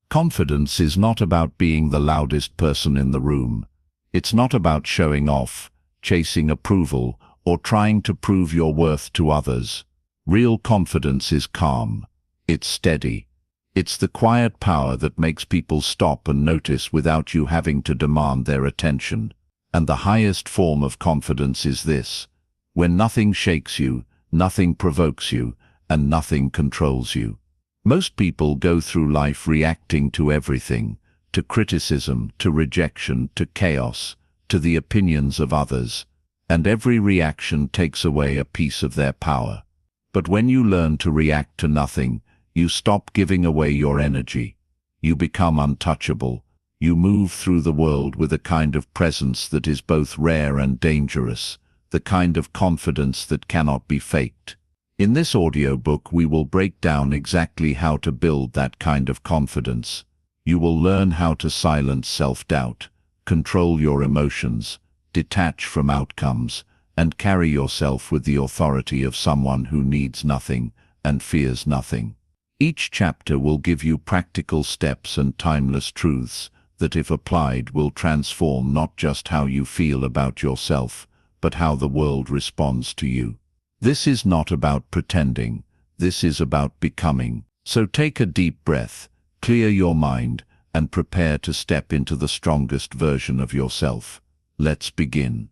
Confidence is not about being the loudest person in the room. It's not about showing off, chasing approval, or trying to prove your worth to others. Real confidence is calm. It's steady. It's the quiet power that makes people stop and notice without you having to demand their attention. And the highest form of confidence is this: when nothing shakes you, nothing provokes you, and nothing controls you. Most people go through life reacting to everything, to criticism, to rejection, to chaos, to the opinions of others, and every reaction takes away a piece of their power. But when you learn to react to nothing, you stop giving away your energy. You become untouchable. You move through the world with a kind of presence that is both rare and dangerous, the kind of confidence that cannot be faked. In this audiobook, we will break down exactly how to build that kind of confidence. You will learn how to silence self-doubt, control your emotions, detach from outcomes, and carry yourself with the authority of someone who needs nothing and fears nothing. Each chapter will give you practical steps and timeless truths that, if applied, will transform not just how you feel about yourself, but how the world responds to you. This is not about pretending. This is about becoming. So take a deep breath, clear your mind, and prepare to step into the strongest version of yourself. Let's begin.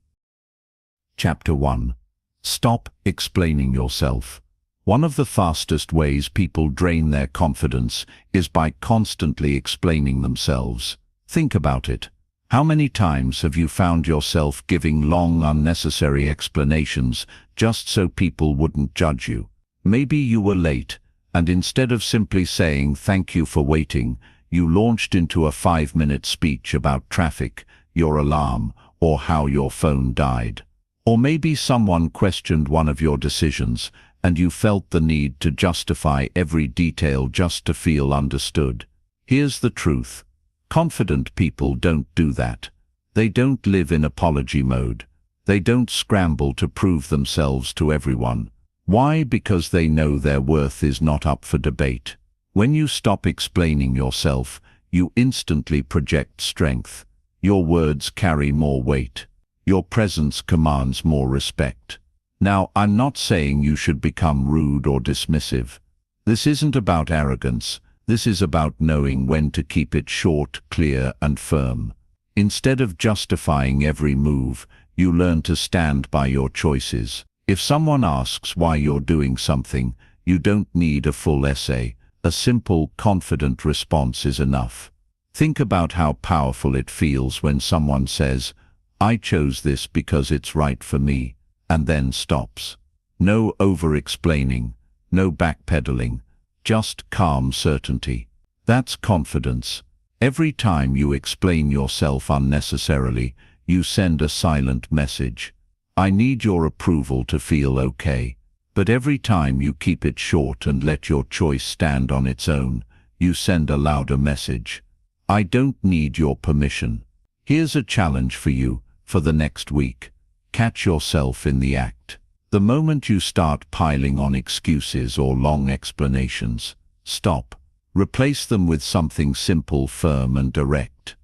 Chapter 1. Stop explaining yourself. One of the fastest ways people drain their confidence is by constantly explaining themselves. Think about it. How many times have you found yourself giving long, unnecessary explanations just so people wouldn't judge you? Maybe you were late, and instead of simply saying "thank you for waiting," you launched into a 5-minute speech about traffic, your alarm, or how your phone died. Or maybe someone questioned one of your decisions, and you felt the need to justify every detail just to feel understood. Here's the truth. Confident people don't do that. They don't live in apology mode. They don't scramble to prove themselves to everyone. Why? Because they know their worth is not up for debate. When you stop explaining yourself, you instantly project strength. Your words carry more weight. Your presence commands more respect. Now, I'm not saying you should become rude or dismissive. This isn't about arrogance. This is about knowing when to keep it short, clear, and firm. Instead of justifying every move, you learn to stand by your choices. If someone asks why you're doing something, you don't need a full essay. A simple, confident response is enough. Think about how powerful it feels when someone says, "I chose this because it's right for me," and then stops. No over-explaining, no backpedaling. Just calm certainty. That's confidence. Every time you explain yourself unnecessarily, you send a silent message. I need your approval to feel okay. But every time you keep it short and let your choice stand on its own, you send a louder message. I don't need your permission. Here's a challenge for you for the next week. Catch yourself in the act. The moment you start piling on excuses or long explanations, stop. Replace them with something simple, firm, and direct.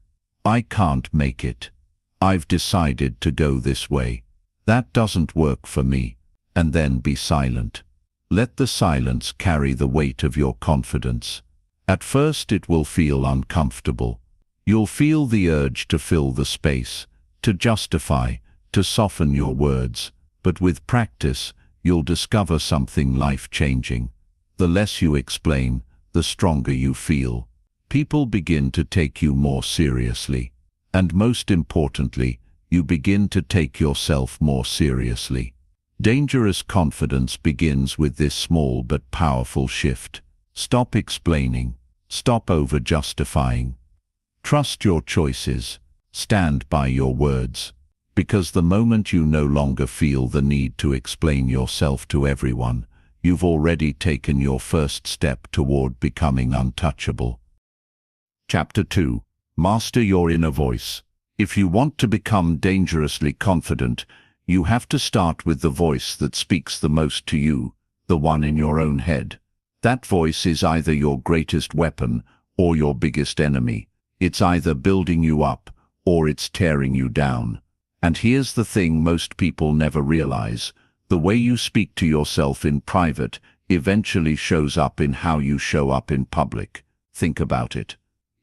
I can't make it. I've decided to go this way. That doesn't work for me. And then be silent. Let the silence carry the weight of your confidence. At first it will feel uncomfortable. You'll feel the urge to fill the space, to justify, to soften your words. But with practice, you'll discover something life-changing. The less you explain, the stronger you feel. People begin to take you more seriously. And most importantly, you begin to take yourself more seriously. Dangerous confidence begins with this small but powerful shift. Stop explaining. Stop over-justifying. Trust your choices. Stand by your words. Because the moment you no longer feel the need to explain yourself to everyone, you've already taken your first step toward becoming untouchable. Chapter 2. Master your inner voice. If you want to become dangerously confident, you have to start with the voice that speaks the most to you, the one in your own head. That voice is either your greatest weapon or your biggest enemy. It's either building you up, or it's tearing you down. And here's the thing most people never realize. The way you speak to yourself in private eventually shows up in how you show up in public. Think about it.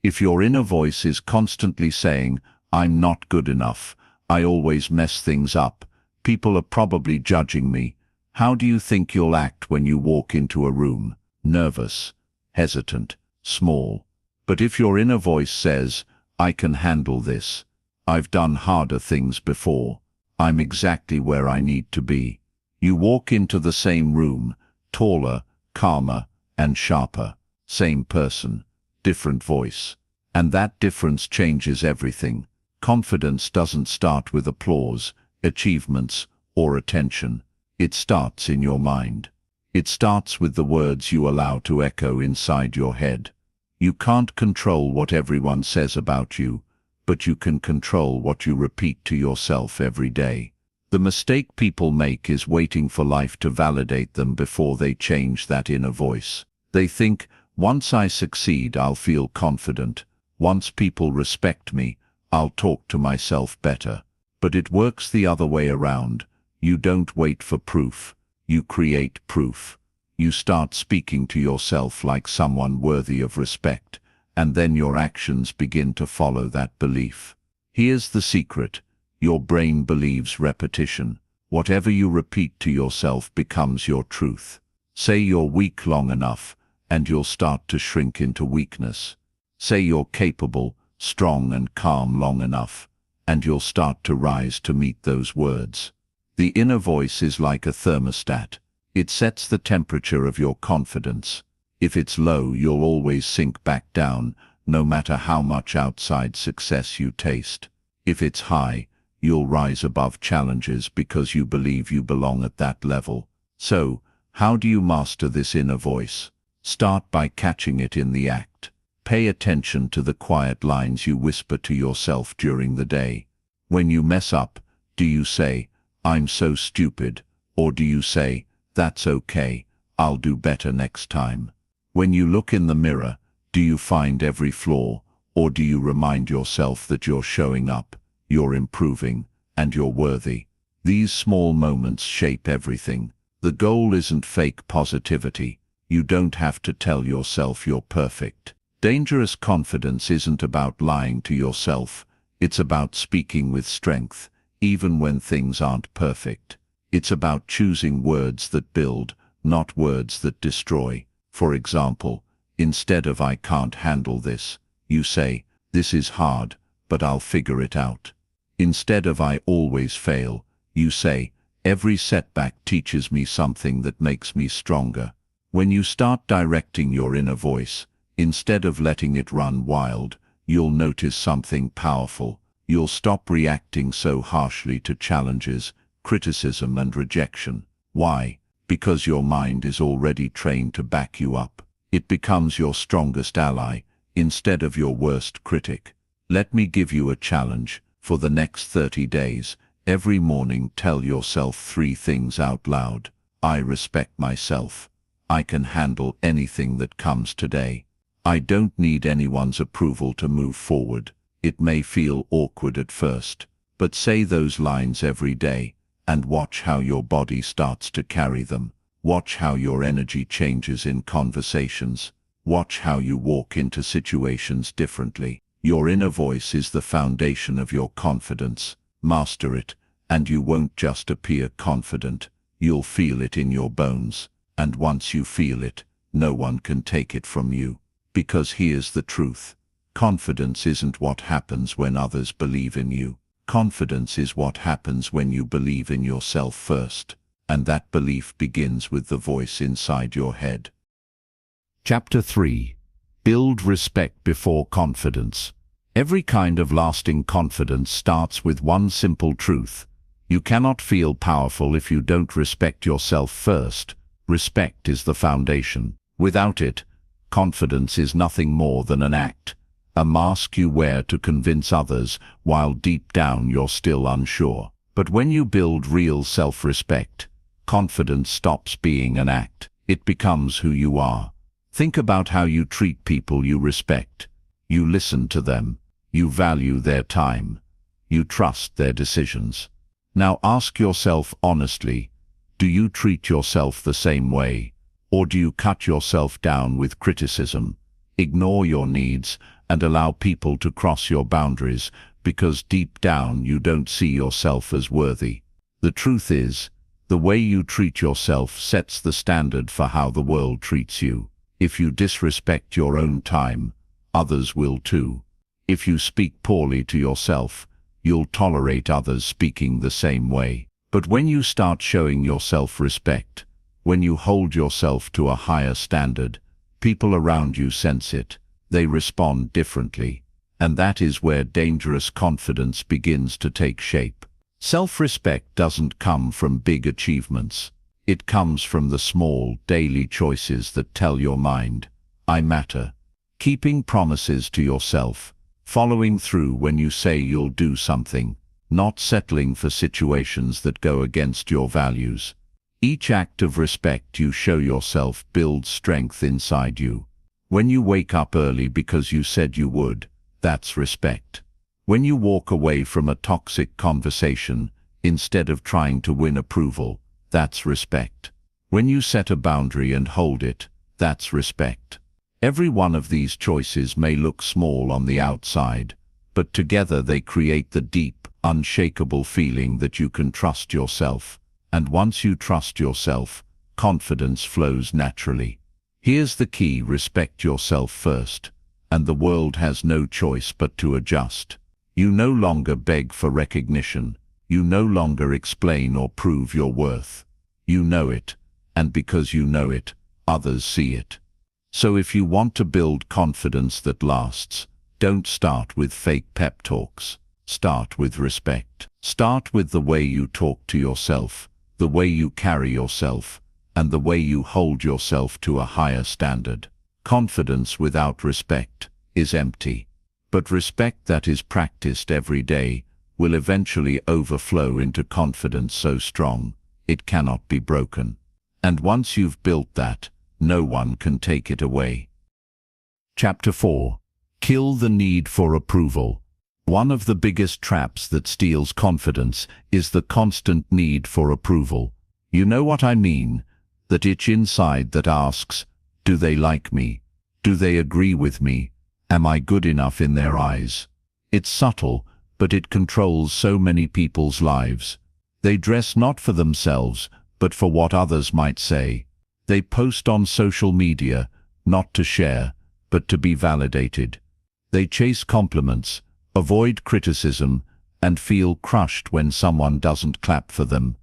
If your inner voice is constantly saying, "I'm not good enough, I always mess things up, people are probably judging me," how do you think you'll act when you walk into a room? Nervous, hesitant, small. But if your inner voice says, "I can handle this, I've done harder things before, I'm exactly where I need to be," you walk into the same room, taller, calmer, and sharper. Same person, different voice. And that difference changes everything. Confidence doesn't start with applause, achievements, or attention. It starts in your mind. It starts with the words you allow to echo inside your head. You can't control what everyone says about you, but you can control what you repeat to yourself every day. The mistake people make is waiting for life to validate them before they change that inner voice. They think, once I succeed, I'll feel confident. Once people respect me, I'll talk to myself better. But it works the other way around. You don't wait for proof. You create proof. You start speaking to yourself like someone worthy of respect, and then your actions begin to follow that belief. Here's the secret. Your brain believes repetition. Whatever you repeat to yourself becomes your truth. Say you're weak long enough, and you'll start to shrink into weakness. Say you're capable, strong and calm long enough, and you'll start to rise to meet those words. The inner voice is like a thermostat. It sets the temperature of your confidence. If it's low, you'll always sink back down, no matter how much outside success you taste. If it's high, you'll rise above challenges because you believe you belong at that level. So, how do you master this inner voice? Start by catching it in the act. Pay attention to the quiet lines you whisper to yourself during the day. When you mess up, do you say, "I'm so stupid," or do you say, "That's okay, I'll do better next time"? When you look in the mirror, do you find every flaw, or do you remind yourself that you're showing up, you're improving, and you're worthy? These small moments shape everything. The goal isn't fake positivity. You don't have to tell yourself you're perfect. Dangerous confidence isn't about lying to yourself. It's about speaking with strength, even when things aren't perfect. It's about choosing words that build, not words that destroy. For example, instead of "I can't handle this," you say, "This is hard, but I'll figure it out." Instead of "I always fail," you say, "Every setback teaches me something that makes me stronger." When you start directing your inner voice, instead of letting it run wild, you'll notice something powerful. You'll stop reacting so harshly to challenges, criticism and rejection. Why? Because your mind is already trained to back you up. It becomes your strongest ally, instead of your worst critic. Let me give you a challenge. For the next 30 days, every morning tell yourself 3 things out loud. I respect myself. I can handle anything that comes today. I don't need anyone's approval to move forward. It may feel awkward at first, but say those lines every day, and watch how your body starts to carry them. Watch how your energy changes in conversations. Watch how you walk into situations differently. Your inner voice is the foundation of your confidence. Master it, and you won't just appear confident. You'll feel it in your bones. And once you feel it, no one can take it from you. Because here's the truth. Confidence isn't what happens when others believe in you. Confidence is what happens when you believe in yourself first. And that belief begins with the voice inside your head. Chapter 3. Build respect before confidence. Every kind of lasting confidence starts with one simple truth. You cannot feel powerful if you don't respect yourself first. Respect is the foundation. Without it, confidence is nothing more than an act, a mask you wear to convince others while deep down you're still unsure. But when you build real self-respect, confidence stops being an act. It becomes who you are. Think about how you treat people you respect. You listen to them. You value their time. You trust their decisions. Now ask yourself honestly, do you treat yourself the same way? Or do you cut yourself down with criticism, ignore your needs, and allow people to cross your boundaries because deep down you don't see yourself as worthy? The truth is, the way you treat yourself sets the standard for how the world treats you. If you disrespect your own time, others will too. If you speak poorly to yourself, you'll tolerate others speaking the same way. But when you start showing yourself respect, when you hold yourself to a higher standard, people around you sense it. They respond differently. And that is where dangerous confidence begins to take shape. Self-respect doesn't come from big achievements. It comes from the small, daily choices that tell your mind, I matter. Keeping promises to yourself, following through when you say you'll do something, not settling for situations that go against your values. Each act of respect you show yourself builds strength inside you. When you wake up early because you said you would, that's respect. When you walk away from a toxic conversation, instead of trying to win approval, that's respect. When you set a boundary and hold it, that's respect. Every one of these choices may look small on the outside, but together they create the deep, unshakable feeling that you can trust yourself. And once you trust yourself, confidence flows naturally. Here's the key: respect yourself first, and the world has no choice but to adjust. You no longer beg for recognition. You no longer explain or prove your worth. You know it, and because you know it, others see it. So if you want to build confidence that lasts, don't start with fake pep talks. Start with respect. Start with the way you talk to yourself, the way you carry yourself, and the way you hold yourself to a higher standard. Confidence without respect is empty, but respect that is practiced every day will eventually overflow into confidence so strong it cannot be broken. And once you've built that, no one can take it away. Chapter 4. Kill the need for approval. One of the biggest traps that steals confidence is the constant need for approval. You know what I mean? That itch inside that asks, do they like me? Do they agree with me? Am I good enough in their eyes? It's subtle, but it controls so many people's lives. They dress not for themselves, but for what others might say. They post on social media, not to share, but to be validated. They chase compliments, avoid criticism, and feel crushed when someone doesn't clap for them.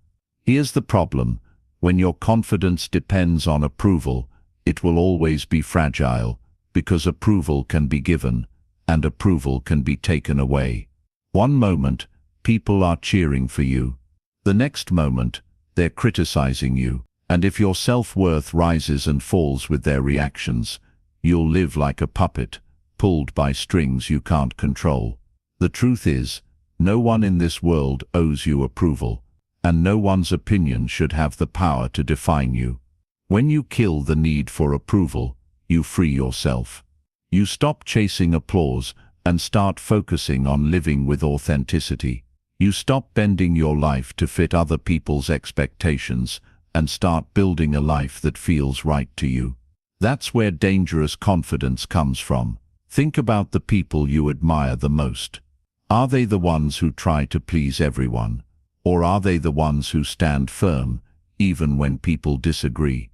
Here's the problem: when your confidence depends on approval, it will always be fragile, because approval can be given, and approval can be taken away. One moment, people are cheering for you. The next moment, they're criticizing you. And if your self-worth rises and falls with their reactions, you'll live like a puppet, pulled by strings you can't control. The truth is, no one in this world owes you approval, and no one's opinion should have the power to define you. When you kill the need for approval, you free yourself. You stop chasing applause and start focusing on living with authenticity. You stop bending your life to fit other people's expectations and start building a life that feels right to you. That's where dangerous confidence comes from. Think about the people you admire the most. Are they the ones who try to please everyone? Or are they the ones who stand firm, even when people disagree?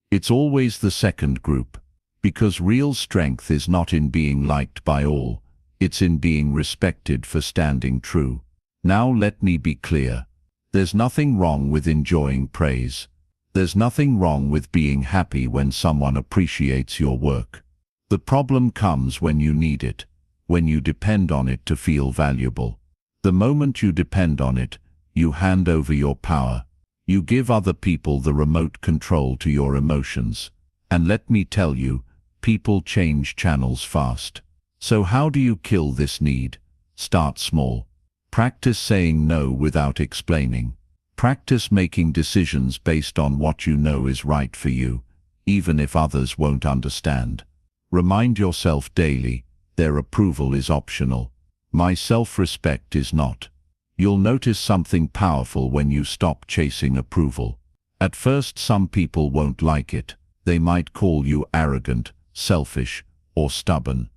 It's always the second group, because real strength is not in being liked by all, it's in being respected for standing true. Now let me be clear. There's nothing wrong with enjoying praise. There's nothing wrong with being happy when someone appreciates your work. The problem comes when you need it, when you depend on it to feel valuable. The moment you depend on it, you hand over your power. You give other people the remote control to your emotions. And let me tell you, people change channels fast. So how do you kill this need? Start small. Practice saying no without explaining. Practice making decisions based on what you know is right for you, even if others won't understand. Remind yourself daily, their approval is optional. My self-respect is not. You'll notice something powerful when you stop chasing approval. At first, some people won't like it. They might call you arrogant, selfish, or stubborn.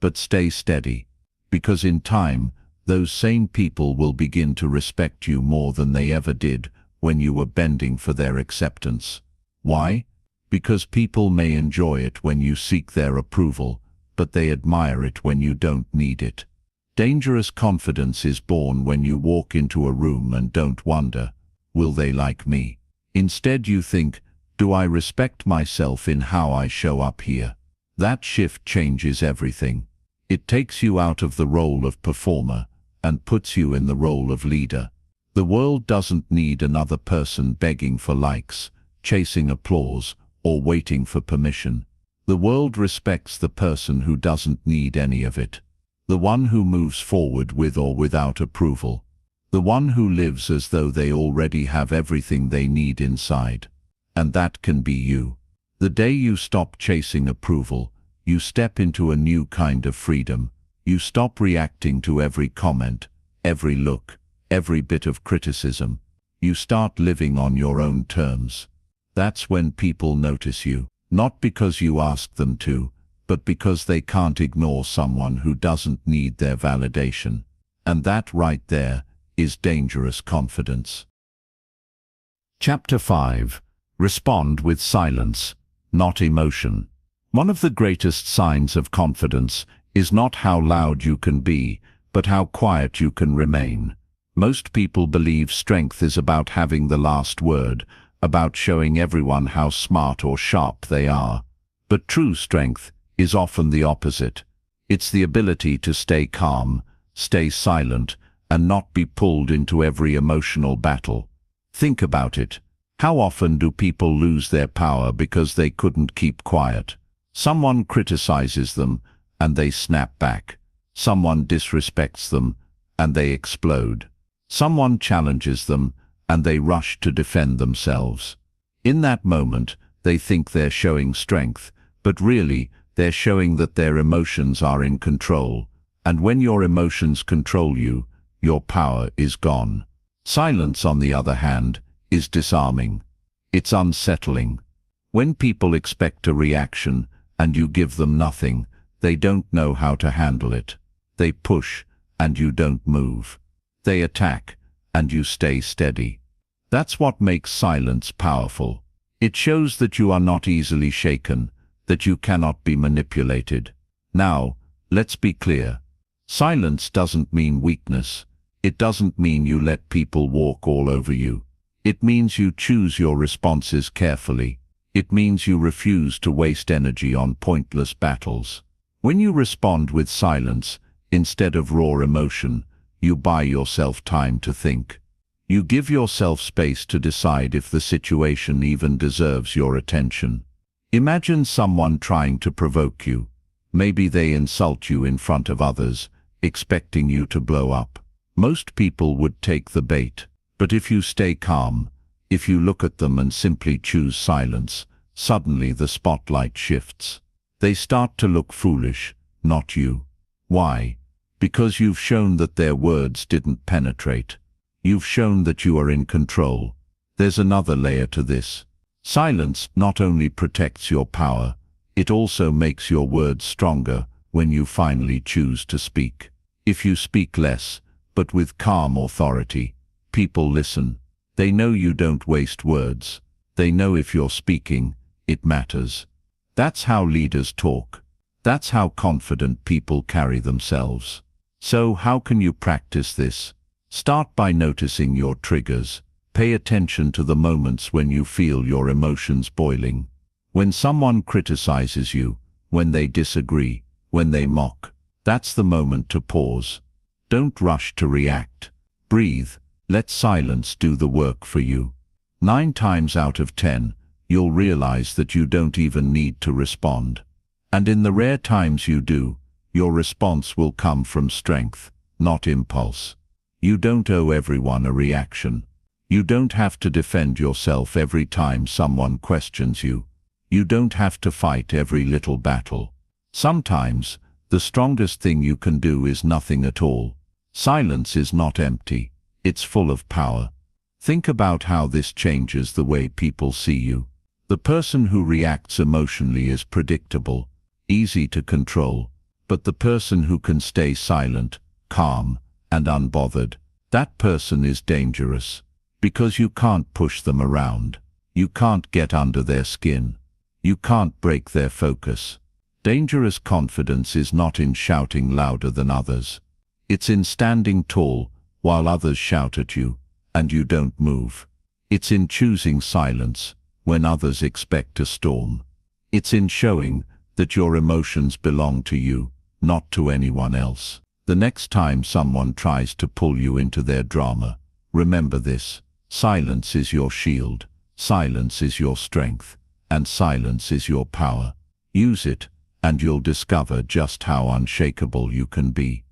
But stay steady, because in time, those same people will begin to respect you more than they ever did when you were bending for their acceptance. Why? Because people may enjoy it when you seek their approval, but they admire it when you don't need it. Dangerous confidence is born when you walk into a room and don't wonder, will they like me? Instead you think, do I respect myself in how I show up here? That shift changes everything. It takes you out of the role of performer and puts you in the role of leader. The world doesn't need another person begging for likes, chasing applause, or waiting for permission. The world respects the person who doesn't need any of it. The one who moves forward with or without approval. The one who lives as though they already have everything they need inside. And that can be you. The day you stop chasing approval, you step into a new kind of freedom. You stop reacting to every comment, every look, every bit of criticism. You start living on your own terms. That's when people notice you, not because you ask them to, but because they can't ignore someone who doesn't need their validation. And that right there is dangerous confidence. Chapter 5. Respond with silence, not emotion. One of the greatest signs of confidence is not how loud you can be, but how quiet you can remain. Most people believe strength is about having the last word, about showing everyone how smart or sharp they are. But true strength is often the opposite. It's the ability to stay calm, stay silent, and not be pulled into every emotional battle. Think about it. How often do people lose their power because they couldn't keep quiet? Someone criticizes them, and they snap back. Someone disrespects them, and they explode. Someone challenges them, and they rush to defend themselves. In that moment, they think they're showing strength, but really, they're showing that their emotions are in control. And when your emotions control you, your power is gone. Silence, on the other hand, is disarming. It's unsettling. When people expect a reaction and you give them nothing, they don't know how to handle it. They push and you don't move. They attack and you stay steady. That's what makes silence powerful. It shows that you are not easily shaken, that you cannot be manipulated. Now, let's be clear. Silence doesn't mean weakness. It doesn't mean you let people walk all over you. It means you choose your responses carefully. It means you refuse to waste energy on pointless battles. When you respond with silence, instead of raw emotion, you buy yourself time to think. You give yourself space to decide if the situation even deserves your attention. Imagine someone trying to provoke you. Maybe they insult you in front of others, expecting you to blow up. Most people would take the bait. But if you stay calm, if you look at them and simply choose silence, suddenly the spotlight shifts. They start to look foolish, not you. Why? Because you've shown that their words didn't penetrate. You've shown that you are in control. There's another layer to this. Silence not only protects your power, it also makes your words stronger when you finally choose to speak. If you speak less, but with calm authority, people listen. They know you don't waste words. They know if you're speaking, it matters. That's how leaders talk. That's how confident people carry themselves. So how can you practice this? Start by noticing your triggers. Pay attention to the moments when you feel your emotions boiling. When someone criticizes you, when they disagree, when they mock, that's the moment to pause. Don't rush to react. Breathe. Let silence do the work for you. 9 times out of 10, you'll realize that you don't even need to respond. And in the rare times you do, your response will come from strength, not impulse. You don't owe everyone a reaction. You don't have to defend yourself every time someone questions you. You don't have to fight every little battle. Sometimes, the strongest thing you can do is nothing at all. Silence is not empty. It's full of power. Think about how this changes the way people see you. The person who reacts emotionally is predictable, easy to control, but the person who can stay silent, calm, and unbothered, that person is dangerous. Because you can't push them around. You can't get under their skin. You can't break their focus. Dangerous confidence is not in shouting louder than others. It's in standing tall while others shout at you, and you don't move. It's in choosing silence when others expect a storm. It's in showing that your emotions belong to you, not to anyone else. The next time someone tries to pull you into their drama, remember this: silence is your shield, silence is your strength, and silence is your power. Use it, and you'll discover just how unshakable you can be.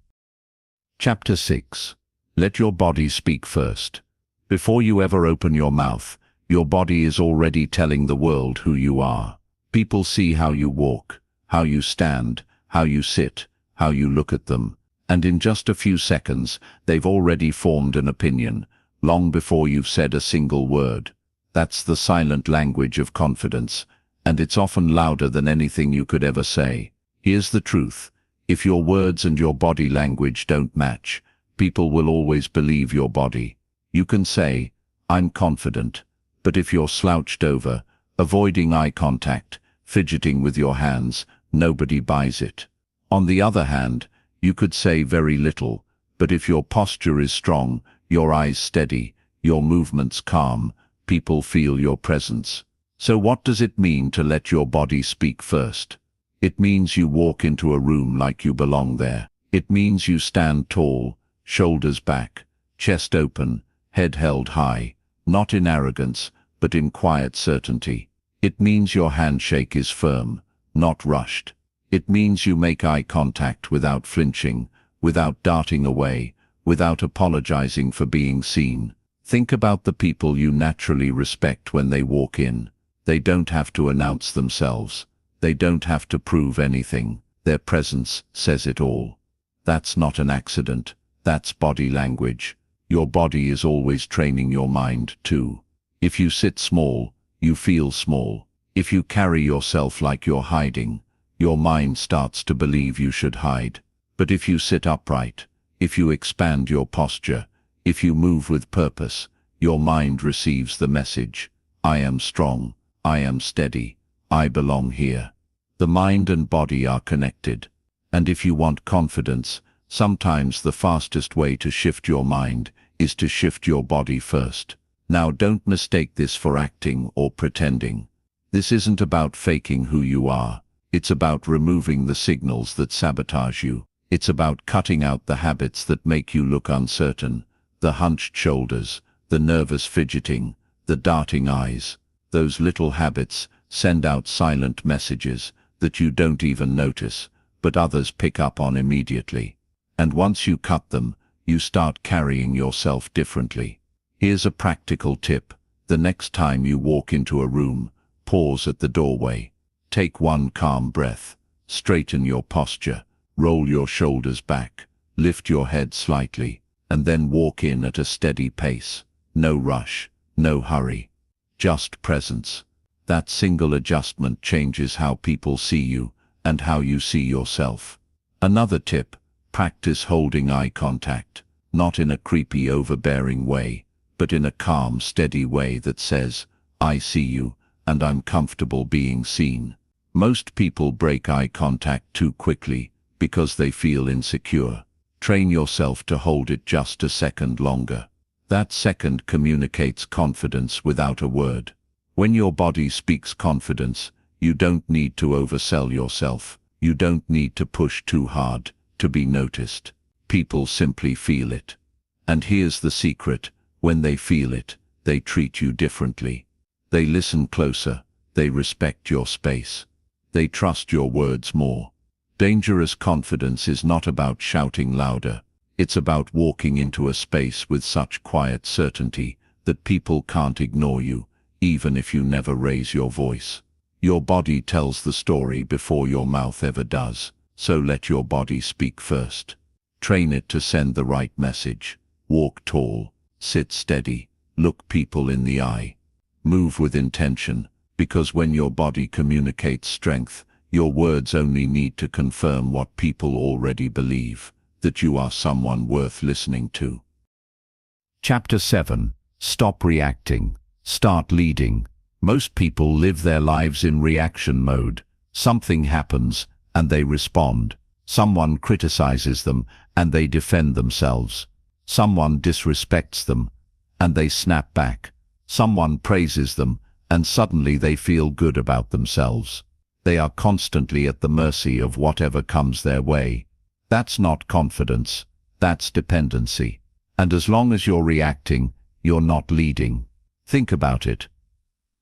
Chapter 6. Let your body speak first. Before you ever open your mouth, your body is already telling the world who you are. People see how you walk, how you stand, how you sit, how you look at them, and in just a few seconds, they've already formed an opinion, long before you've said a single word. That's the silent language of confidence, and it's often louder than anything you could ever say. Here's the truth: if your words and your body language don't match, people will always believe your body. You can say, "I'm confident," but if you're slouched over, avoiding eye contact, fidgeting with your hands, nobody buys it. On the other hand, you could say very little, but if your posture is strong, your eyes steady, your movements calm, people feel your presence. So what does it mean to let your body speak first? It means you walk into a room like you belong there. It means you stand tall, shoulders back, chest open, head held high, not in arrogance, but in quiet certainty. It means your handshake is firm, not rushed. It means you make eye contact without flinching, without darting away, without apologizing for being seen. Think about the people you naturally respect when they walk in. They don't have to announce themselves. They don't have to prove anything. Their presence says it all. That's not an accident. That's body language. Your body is always training your mind too. If you sit small, you feel small. If you carry yourself like you're hiding, your mind starts to believe you should hide. But if you sit upright, if you expand your posture, if you move with purpose, your mind receives the message: I am strong, I am steady, I belong here. The mind and body are connected. And if you want confidence, sometimes the fastest way to shift your mind is to shift your body first. Now don't mistake this for acting or pretending. This isn't about faking who you are. It's about removing the signals that sabotage you. It's about cutting out the habits that make you look uncertain, the hunched shoulders, the nervous fidgeting, the darting eyes. Those little habits send out silent messages that you don't even notice, but others pick up on immediately. And once you cut them, you start carrying yourself differently. Here's a practical tip. The next time you walk into a room, pause at the doorway. Take one calm breath. Straighten your posture. Roll your shoulders back. Lift your head slightly, and then walk in at a steady pace. No rush, no hurry. Just presence. That single adjustment changes how people see you and how you see yourself. Another tip: practice holding eye contact, not in a creepy, overbearing way, but in a calm, steady way that says, I see you, and I'm comfortable being seen. Most people break eye contact too quickly because they feel insecure. Train yourself to hold it just a second longer. That second communicates confidence without a word. When your body speaks confidence, you don't need to oversell yourself. You don't need to push too hard to be noticed. People simply feel it. And here's the secret: when they feel it, they treat you differently. They listen closer. They respect your space. They trust your words more. Dangerous confidence is not about shouting louder. It's about walking into a space with such quiet certainty that people can't ignore you, even if you never raise your voice. Your body tells the story before your mouth ever does, so let your body speak first. Train it to send the right message. Walk tall, sit steady, look people in the eye. Move with intention, because when your body communicates strength, your words only need to confirm what people already believe, that you are someone worth listening to. Chapter 7. Stop reacting. Start leading. Most people live their lives in reaction mode. Something happens, and they respond. Someone criticizes them, and they defend themselves. Someone disrespects them, and they snap back. Someone praises them, and suddenly they feel good about themselves. They are constantly at the mercy of whatever comes their way. That's not confidence, that's dependency. And as long as you're reacting, you're not leading. Think about it.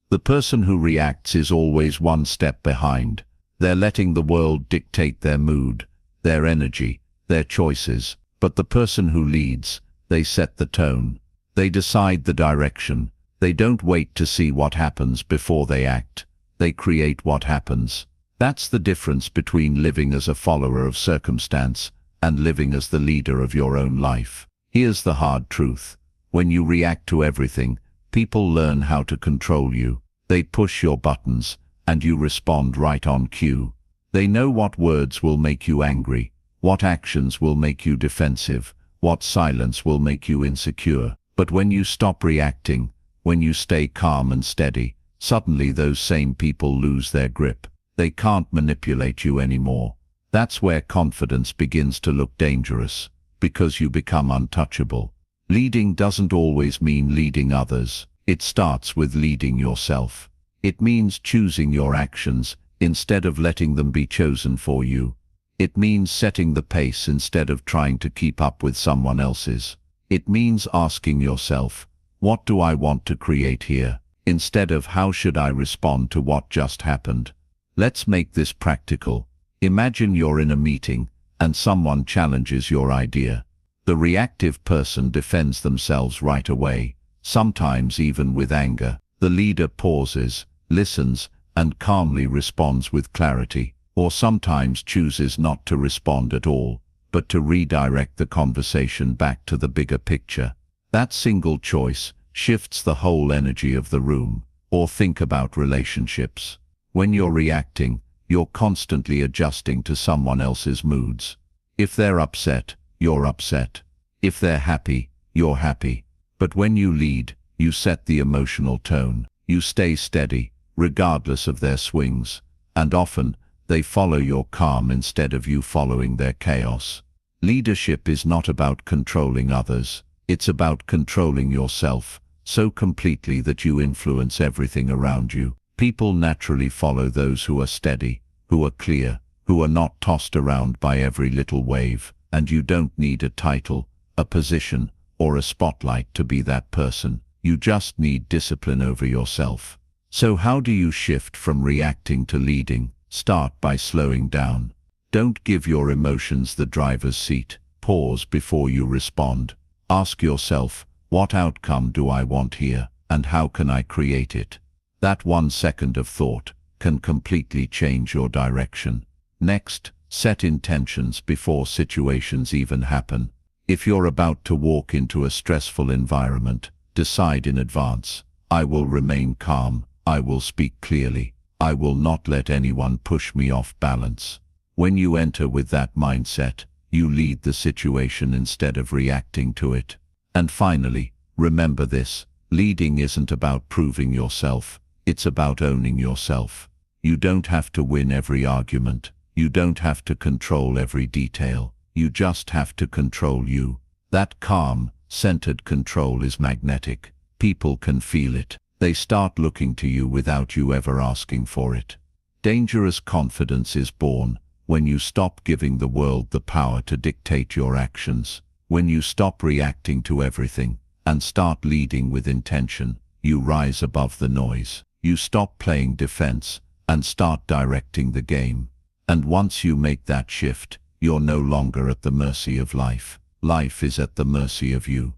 The person who reacts is always one step behind. They're letting the world dictate their mood, their energy, their choices. But the person who leads, they set the tone. They decide the direction. They don't wait to see what happens before they act. They create what happens. That's the difference between living as a follower of circumstance and living as the leader of your own life. Here's the hard truth. When you react to everything, people learn how to control you. They push your buttons, and you respond right on cue. They know what words will make you angry, what actions will make you defensive, what silence will make you insecure. But when you stop reacting, when you stay calm and steady, suddenly those same people lose their grip. They can't manipulate you anymore. That's where confidence begins to look dangerous, because you become untouchable. Leading doesn't always mean leading others. It starts with leading yourself. It means choosing your actions instead of letting them be chosen for you. It means setting the pace instead of trying to keep up with someone else's. It means asking yourself, what do I want to create here? Instead of how should I respond to what just happened? Let's make this practical. Imagine you're in a meeting and someone challenges your idea. The reactive person defends themselves right away, sometimes even with anger. The leader pauses, listens, and calmly responds with clarity, or sometimes chooses not to respond at all, but to redirect the conversation back to the bigger picture. That single choice shifts the whole energy of the room. Or think about relationships. When you're reacting, you're constantly adjusting to someone else's moods. If they're upset, you're upset. If they're happy, you're happy. But when you lead, you set the emotional tone. You stay steady, regardless of their swings. And often, they follow your calm instead of you following their chaos. Leadership is not about controlling others. It's about controlling yourself, so completely that you influence everything around you. People naturally follow those who are steady, who are clear, who are not tossed around by every little wave. And you don't need a title, a position, or a spotlight to be that person. You just need discipline over yourself. So how do you shift from reacting to leading? Start by slowing down. Don't give your emotions the driver's seat. Pause before you respond. Ask yourself, what outcome do I want here, and how can I create it? That 1 second of thought can completely change your direction. Next, set intentions before situations even happen. If you're about to walk into a stressful environment, decide in advance. I will remain calm. I will speak clearly. I will not let anyone push me off balance. When you enter with that mindset, you lead the situation instead of reacting to it. And finally, remember this: leading isn't about proving yourself. It's about owning yourself. You don't have to win every argument. You don't have to control every detail. You just have to control you. That calm, centered control is magnetic. People can feel it. They start looking to you without you ever asking for it. Dangerous confidence is born when you stop giving the world the power to dictate your actions. When you stop reacting to everything and start leading with intention, you rise above the noise. You stop playing defense and start directing the game. And once you make that shift, you're no longer at the mercy of life. Life is at the mercy of you.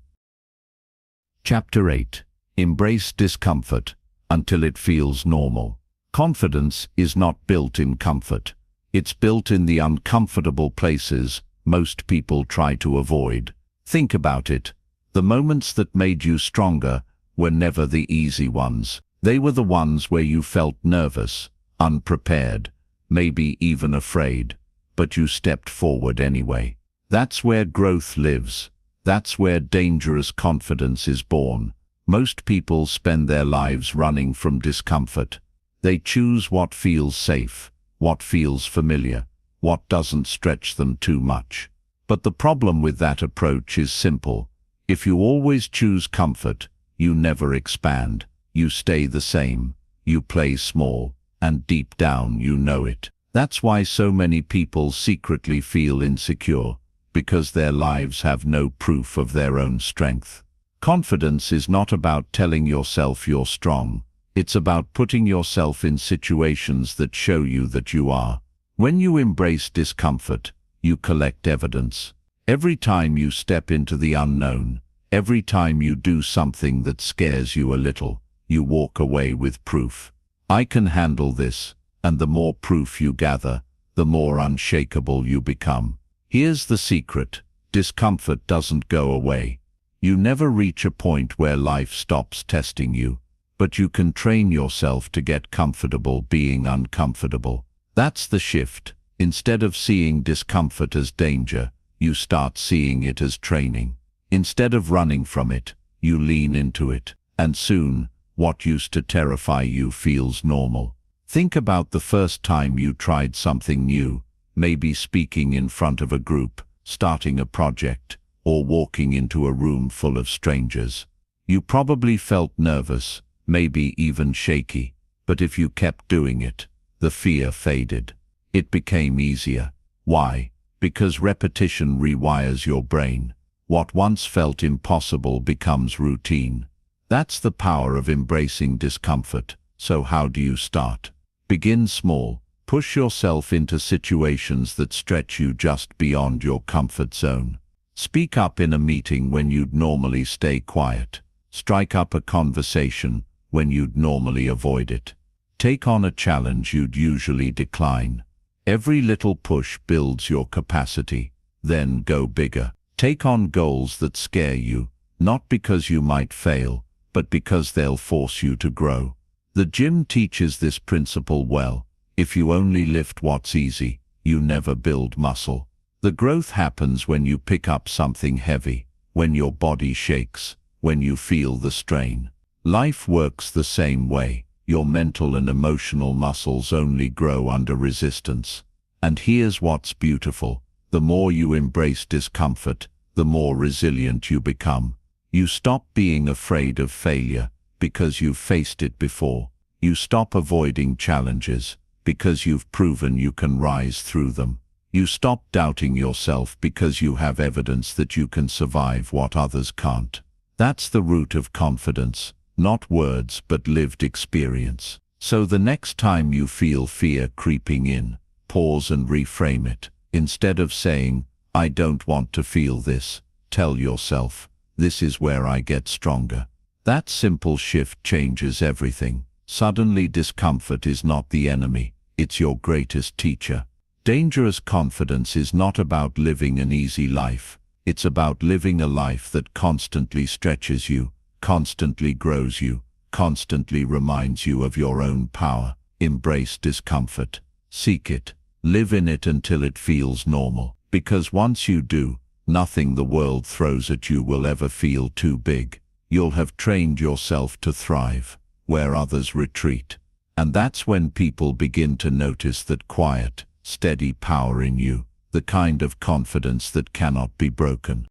Chapter 8. Embrace discomfort until it feels normal. Confidence is not built in comfort. It's built in the uncomfortable places most people try to avoid. Think about it. The moments that made you stronger were never the easy ones. They were the ones where you felt nervous, unprepared, maybe even afraid, but you stepped forward anyway. That's where growth lives. That's where dangerous confidence is born. Most people spend their lives running from discomfort. They choose what feels safe, what feels familiar, what doesn't stretch them too much. But the problem with that approach is simple. If you always choose comfort, you never expand. You stay the same. You play small, and deep down you know it. That's why so many people secretly feel insecure, because their lives have no proof of their own strength. Confidence is not about telling yourself you're strong. It's about putting yourself in situations that show you that you are. When you embrace discomfort, you collect evidence. Every time you step into the unknown, every time you do something that scares you a little, you walk away with proof. I can handle this, and the more proof you gather, the more unshakable you become. Here's the secret. Discomfort doesn't go away. You never reach a point where life stops testing you, but you can train yourself to get comfortable being uncomfortable. That's the shift. Instead of seeing discomfort as danger, you start seeing it as training. Instead of running from it, you lean into it. And soon, what used to terrify you feels normal. Think about the first time you tried something new, maybe speaking in front of a group, starting a project, or walking into a room full of strangers. You probably felt nervous, maybe even shaky, but if you kept doing it, the fear faded. It became easier. Why? Because repetition rewires your brain. What once felt impossible becomes routine. That's the power of embracing discomfort. So how do you start? Begin small. Push yourself into situations that stretch you just beyond your comfort zone. Speak up in a meeting when you'd normally stay quiet. Strike up a conversation when you'd normally avoid it. Take on a challenge you'd usually decline. Every little push builds your capacity. Then go bigger. Take on goals that scare you, not because you might fail, but because they'll force you to grow. The gym teaches this principle well. If you only lift what's easy, you never build muscle. The growth happens when you pick up something heavy, when your body shakes, when you feel the strain. Life works the same way. Your mental and emotional muscles only grow under resistance. And here's what's beautiful. The more you embrace discomfort, the more resilient you become. You stop being afraid of failure because you've faced it before. You stop avoiding challenges because you've proven you can rise through them. You stop doubting yourself because you have evidence that you can survive what others can't. That's the root of confidence. Not words, but lived experience. So the next time you feel fear creeping in, pause and reframe it. Instead of saying, "I don't want to feel this," tell yourself, "This is where I get stronger." That simple shift changes everything. Suddenly discomfort is not the enemy, it's your greatest teacher. Dangerous confidence is not about living an easy life. It's about living a life that constantly stretches you, constantly grows you, constantly reminds you of your own power. Embrace discomfort. Seek it. Live in it until it feels normal. Because once you do, nothing the world throws at you will ever feel too big. You'll have trained yourself to thrive where others retreat. And that's when people begin to notice that quiet, steady power in you, the kind of confidence that cannot be broken.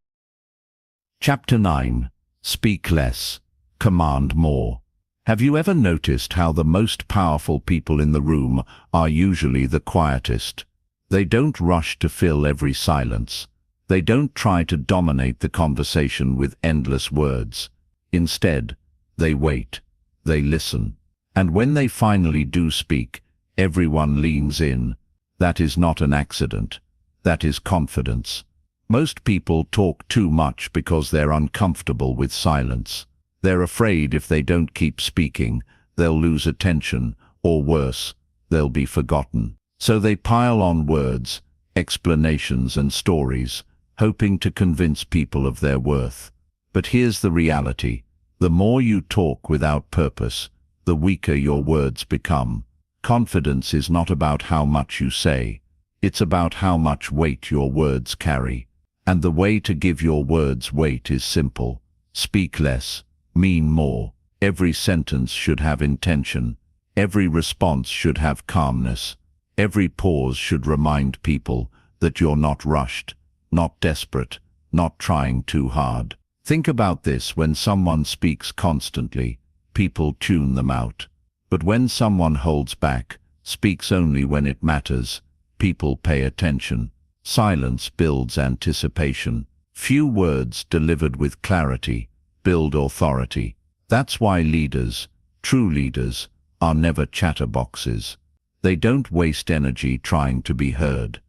Chapter 9. Speak less, command more. Have you ever noticed how the most powerful people in the room are usually the quietest? They don't rush to fill every silence. They don't try to dominate the conversation with endless words. Instead, they wait, they listen. And when they finally do speak, everyone leans in. That is not an accident. That is confidence. Most people talk too much because they're uncomfortable with silence. They're afraid if they don't keep speaking, they'll lose attention, or worse, they'll be forgotten. So they pile on words, explanations and stories, hoping to convince people of their worth. But here's the reality. The more you talk without purpose, the weaker your words become. Confidence is not about how much you say. It's about how much weight your words carry. And the way to give your words weight is simple. Speak less, mean more. Every sentence should have intention. Every response should have calmness. Every pause should remind people that you're not rushed, not desperate, not trying too hard. Think about this: when someone speaks constantly, people tune them out. But when someone holds back, speaks only when it matters, people pay attention. Silence builds anticipation. Few words delivered with clarity build authority. That's why leaders, true leaders, are never chatterboxes. They don't waste energy trying to be heard.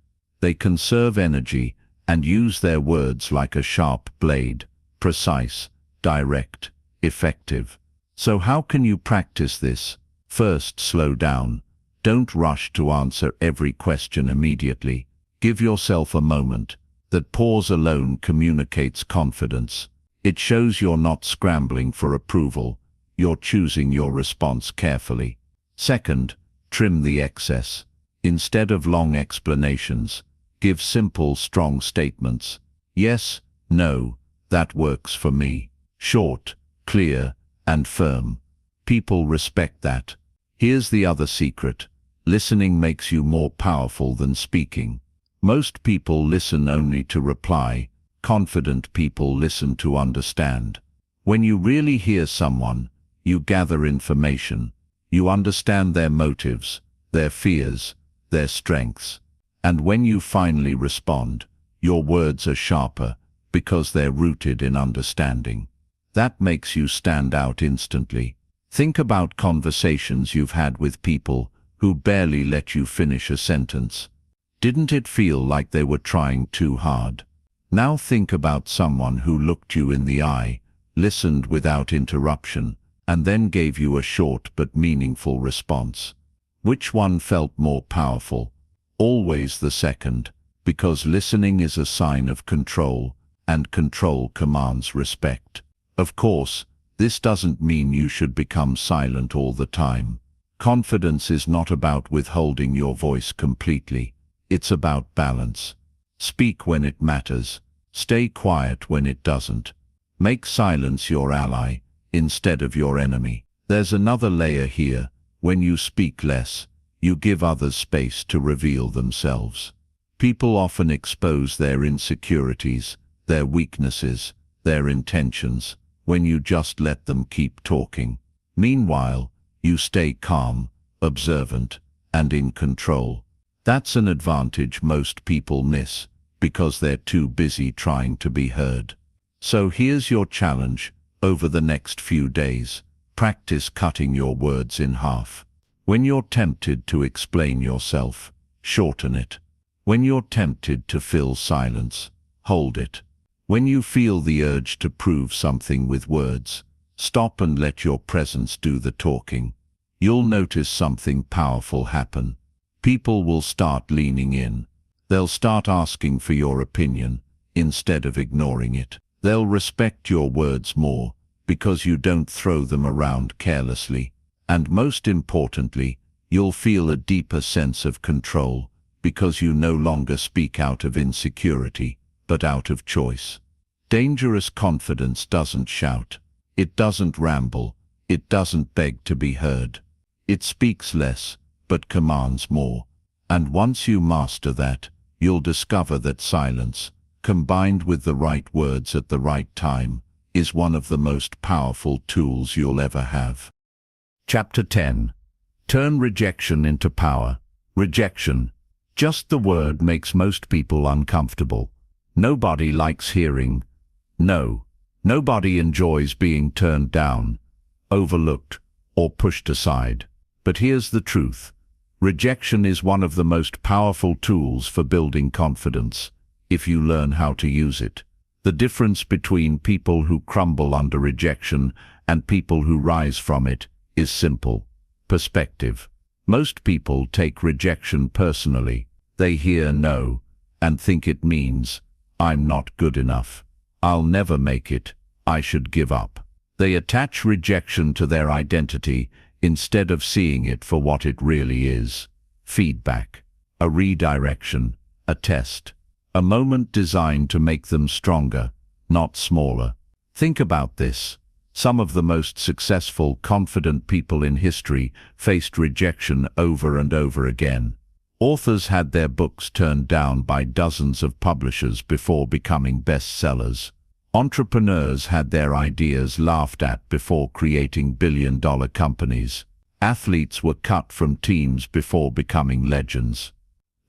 They conserve energy and use their words like a sharp blade, precise, direct, effective. So how can you practice this? First, slow down. Don't rush to answer every question immediately. Give yourself a moment. That pause alone communicates confidence. It shows you're not scrambling for approval. You're choosing your response carefully. Second, trim the excess. Instead of long explanations, give simple, strong statements. Yes, no, that works for me. Short, clear, and firm. People respect that. Here's the other secret. Listening makes you more powerful than speaking. Most people listen only to reply. Confident people listen to understand. When you really hear someone, you gather information. You understand their motives, their fears, their strengths. And when you finally respond, your words are sharper because they're rooted in understanding. That makes you stand out instantly. Think about conversations you've had with people who barely let you finish a sentence. Didn't it feel like they were trying too hard? Now think about someone who looked you in the eye, listened without interruption, and then gave you a short but meaningful response. Which one felt more powerful? Always the second, because listening is a sign of control, and control commands respect. Of course, this doesn't mean you should become silent all the time. Confidence is not about withholding your voice completely. It's about balance. Speak when it matters. Stay quiet when it doesn't. Make silence your ally instead of your enemy. There's another layer here. When you speak less, you give others space to reveal themselves. People often expose their insecurities, their weaknesses, their intentions, when you just let them keep talking. Meanwhile, you stay calm, observant, and in control. That's an advantage most people miss, because they're too busy trying to be heard. So here's your challenge. Over the next few days, practice cutting your words in half. When you're tempted to explain yourself, shorten it. When you're tempted to fill silence, hold it. When you feel the urge to prove something with words, stop and let your presence do the talking. You'll notice something powerful happen. People will start leaning in. They'll start asking for your opinion instead of ignoring it. They'll respect your words more because you don't throw them around carelessly. And most importantly, you'll feel a deeper sense of control because you no longer speak out of insecurity, but out of choice. Dangerous confidence doesn't shout. It doesn't ramble. It doesn't beg to be heard. It speaks less, but commands more. And once you master that, you'll discover that silence, combined with the right words at the right time, is one of the most powerful tools you'll ever have. Chapter 10. Turn rejection into power. Rejection. Just the word makes most people uncomfortable. Nobody likes hearing no. Nobody enjoys being turned down, overlooked, or pushed aside. But here's the truth. Rejection is one of the most powerful tools for building confidence, if you learn how to use it. The difference between people who crumble under rejection and people who rise from it is simple: perspective. Most people take rejection personally. They hear no and think it means, I'm not good enough. I'll never make it. I should give up. They attach rejection to their identity instead of seeing it for what it really is. Feedback, a redirection, a test, a moment designed to make them stronger, not smaller. Think about this. Some of the most successful, confident people in history faced rejection over and over again. Authors had their books turned down by dozens of publishers before becoming bestsellers. Entrepreneurs had their ideas laughed at before creating billion-dollar companies. Athletes were cut from teams before becoming legends.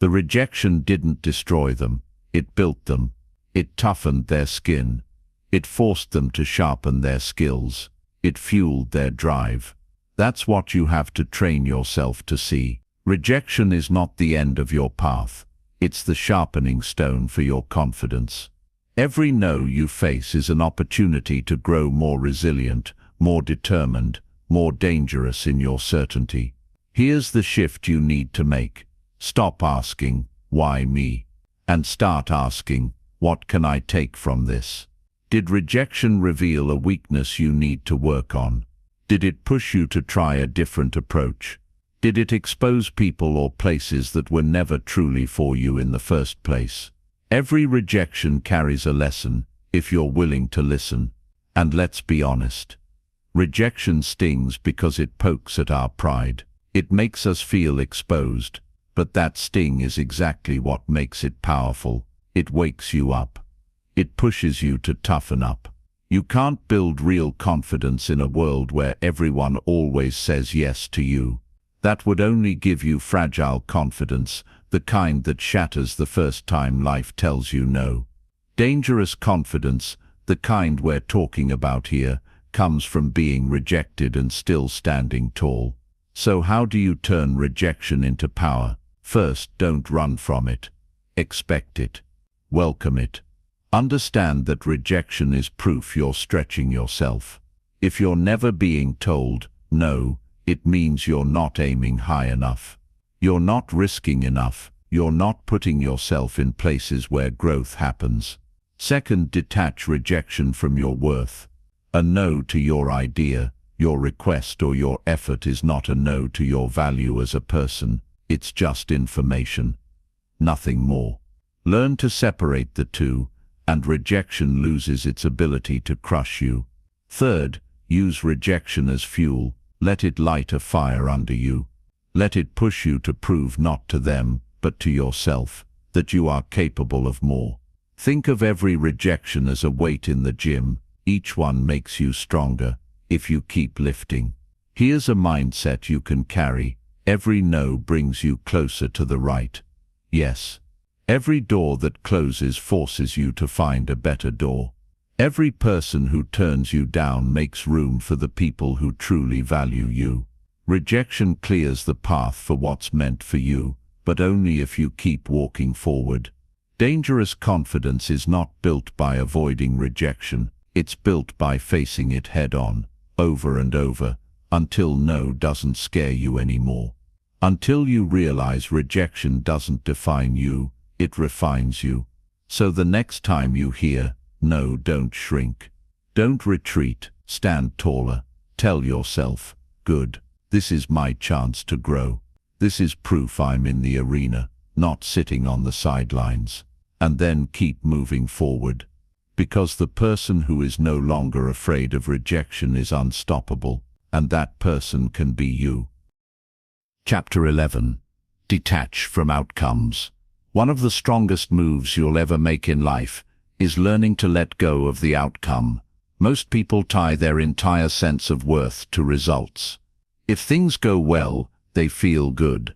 The rejection didn't destroy them. It built them. It toughened their skin. It forced them to sharpen their skills. It fueled their drive. That's what you have to train yourself to see. Rejection is not the end of your path. It's the sharpening stone for your confidence. Every no you face is an opportunity to grow more resilient, more determined, more dangerous in your certainty. Here's the shift you need to make. Stop asking, why me? And start asking, what can I take from this? Did rejection reveal a weakness you need to work on? Did it push you to try a different approach? Did it expose people or places that were never truly for you in the first place? Every rejection carries a lesson, if you're willing to listen. And let's be honest. Rejection stings because it pokes at our pride. It makes us feel exposed. But that sting is exactly what makes it powerful. It wakes you up. It pushes you to toughen up. You can't build real confidence in a world where everyone always says yes to you. That would only give you fragile confidence, the kind that shatters the first time life tells you no. Dangerous confidence, the kind we're talking about here, comes from being rejected and still standing tall. So how do you turn rejection into power? First, don't run from it. Expect it. Welcome it. Understand that rejection is proof you're stretching yourself. If you're never being told no, it means you're not aiming high enough. You're not risking enough. You're not putting yourself in places where growth happens. Second, detach rejection from your worth. A no to your idea, your request, or your effort is not a no to your value as a person. It's just information. Nothing more. Learn to separate the two, and rejection loses its ability to crush you. Third, use rejection as fuel. Let it light a fire under you. Let it push you to prove not to them, but to yourself, that you are capable of more. Think of every rejection as a weight in the gym. Each one makes you stronger, if you keep lifting. Here's a mindset you can carry. Every no brings you closer to the right. Yes. Every door that closes forces you to find a better door. Every person who turns you down makes room for the people who truly value you. Rejection clears the path for what's meant for you, but only if you keep walking forward. Dangerous confidence is not built by avoiding rejection. It's built by facing it head-on, over and over, until no doesn't scare you anymore. Until you realize rejection doesn't define you, it refines you. So the next time you hear no, don't shrink. Don't retreat. Stand taller. Tell yourself, good, this is my chance to grow. This is proof I'm in the arena, not sitting on the sidelines. And then keep moving forward. Because the person who is no longer afraid of rejection is unstoppable, and that person can be you. Chapter 11. Detach from outcomes. One of the strongest moves you'll ever make in life is learning to let go of the outcome. Most people tie their entire sense of worth to results. If things go well, they feel good.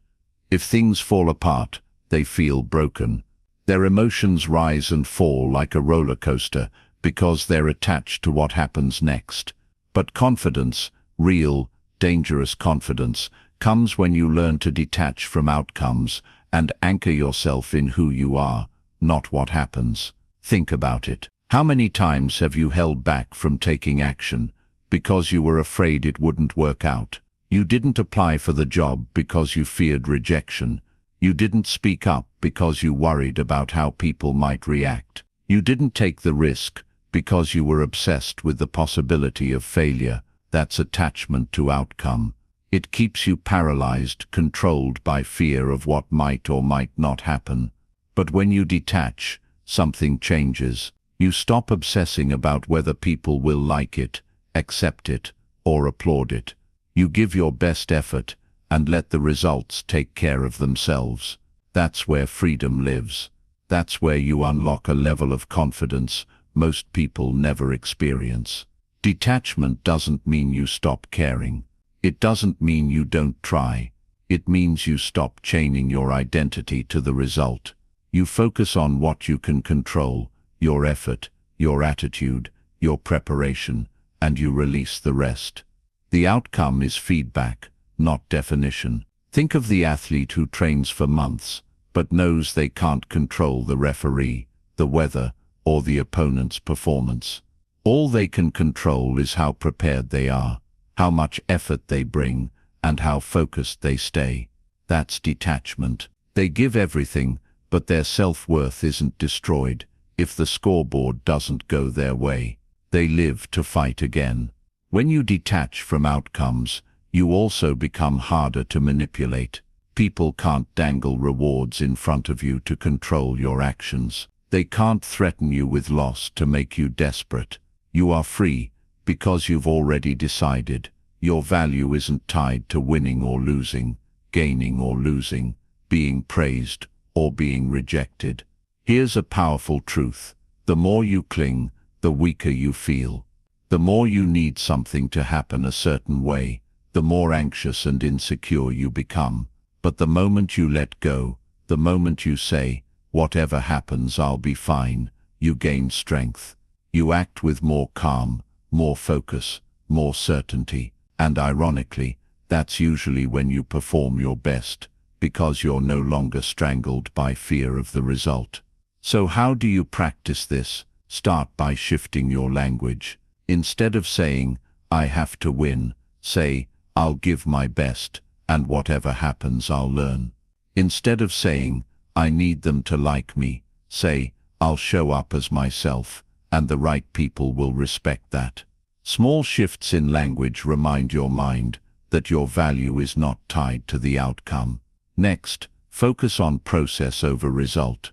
If things fall apart, they feel broken. Their emotions rise and fall like a roller coaster because they're attached to what happens next. But confidence, real, dangerous confidence, comes when you learn to detach from outcomes and anchor yourself in who you are, not what happens. Think about it. How many times have you held back from taking action because you were afraid it wouldn't work out? You didn't apply for the job because you feared rejection. You didn't speak up because you worried about how people might react. You didn't take the risk because you were obsessed with the possibility of failure. That's attachment to outcome. It keeps you paralyzed, controlled by fear of what might or might not happen. But when you detach, something changes. You stop obsessing about whether people will like it, accept it, or applaud it. You give your best effort and let the results take care of themselves. That's where freedom lives. That's where you unlock a level of confidence most people never experience. Detachment doesn't mean you stop caring. It doesn't mean you don't try. It means you stop chaining your identity to the result. You focus on what you can control, your effort, your attitude, your preparation, and you release the rest. The outcome is feedback, not definition. Think of the athlete who trains for months, but knows they can't control the referee, the weather, or the opponent's performance. All they can control is how prepared they are, how much effort they bring, and how focused they stay. That's detachment. They give everything, but their self-worth isn't destroyed if the scoreboard doesn't go their way. They live to fight again. When you detach from outcomes, you also become harder to manipulate. People can't dangle rewards in front of you to control your actions. They can't threaten you with loss to make you desperate. You are free because you've already decided. Your value isn't tied to winning or losing, gaining or losing, being praised or being rejected. Here's a powerful truth. The more you cling, the weaker you feel. The more you need something to happen a certain way, the more anxious and insecure you become. But the moment you let go, the moment you say, "Whatever happens, I'll be fine," you gain strength. You act with more calm, more focus, more certainty. And ironically, that's usually when you perform your best, because you're no longer strangled by fear of the result. So how do you practice this? Start by shifting your language. Instead of saying, "I have to win," say, "I'll give my best, and whatever happens I'll learn." Instead of saying, "I need them to like me," say, "I'll show up as myself, and the right people will respect that." Small shifts in language remind your mind that your value is not tied to the outcome. Next, focus on process over result.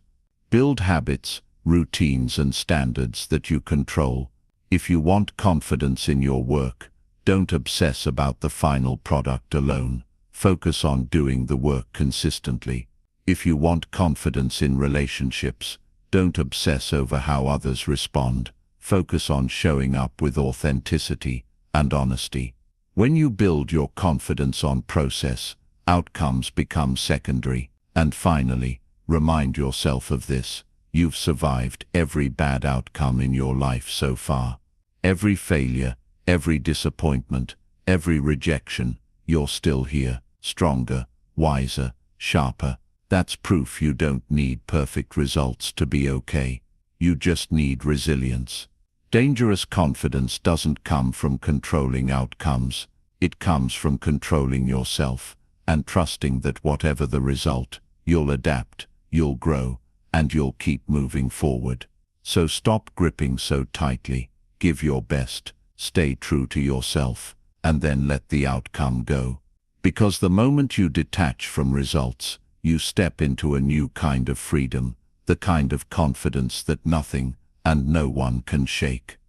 Build habits, routines, and standards that you control. If you want confidence in your work, don't obsess about the final product alone. Focus on doing the work consistently. If you want confidence in relationships, don't obsess over how others respond. Focus on showing up with authenticity and honesty. When you build your confidence on process, outcomes become secondary. And finally, remind yourself of this. You've survived every bad outcome in your life so far. Every failure, every disappointment, every rejection, you're still here, stronger, wiser, sharper. That's proof you don't need perfect results to be okay. You just need resilience. Dangerous confidence doesn't come from controlling outcomes. It comes from controlling yourself and trusting that whatever the result, you'll adapt, you'll grow, and you'll keep moving forward. So stop gripping so tightly, give your best, stay true to yourself, and then let the outcome go. Because the moment you detach from results, you step into a new kind of freedom, the kind of confidence that nothing and no one can shake.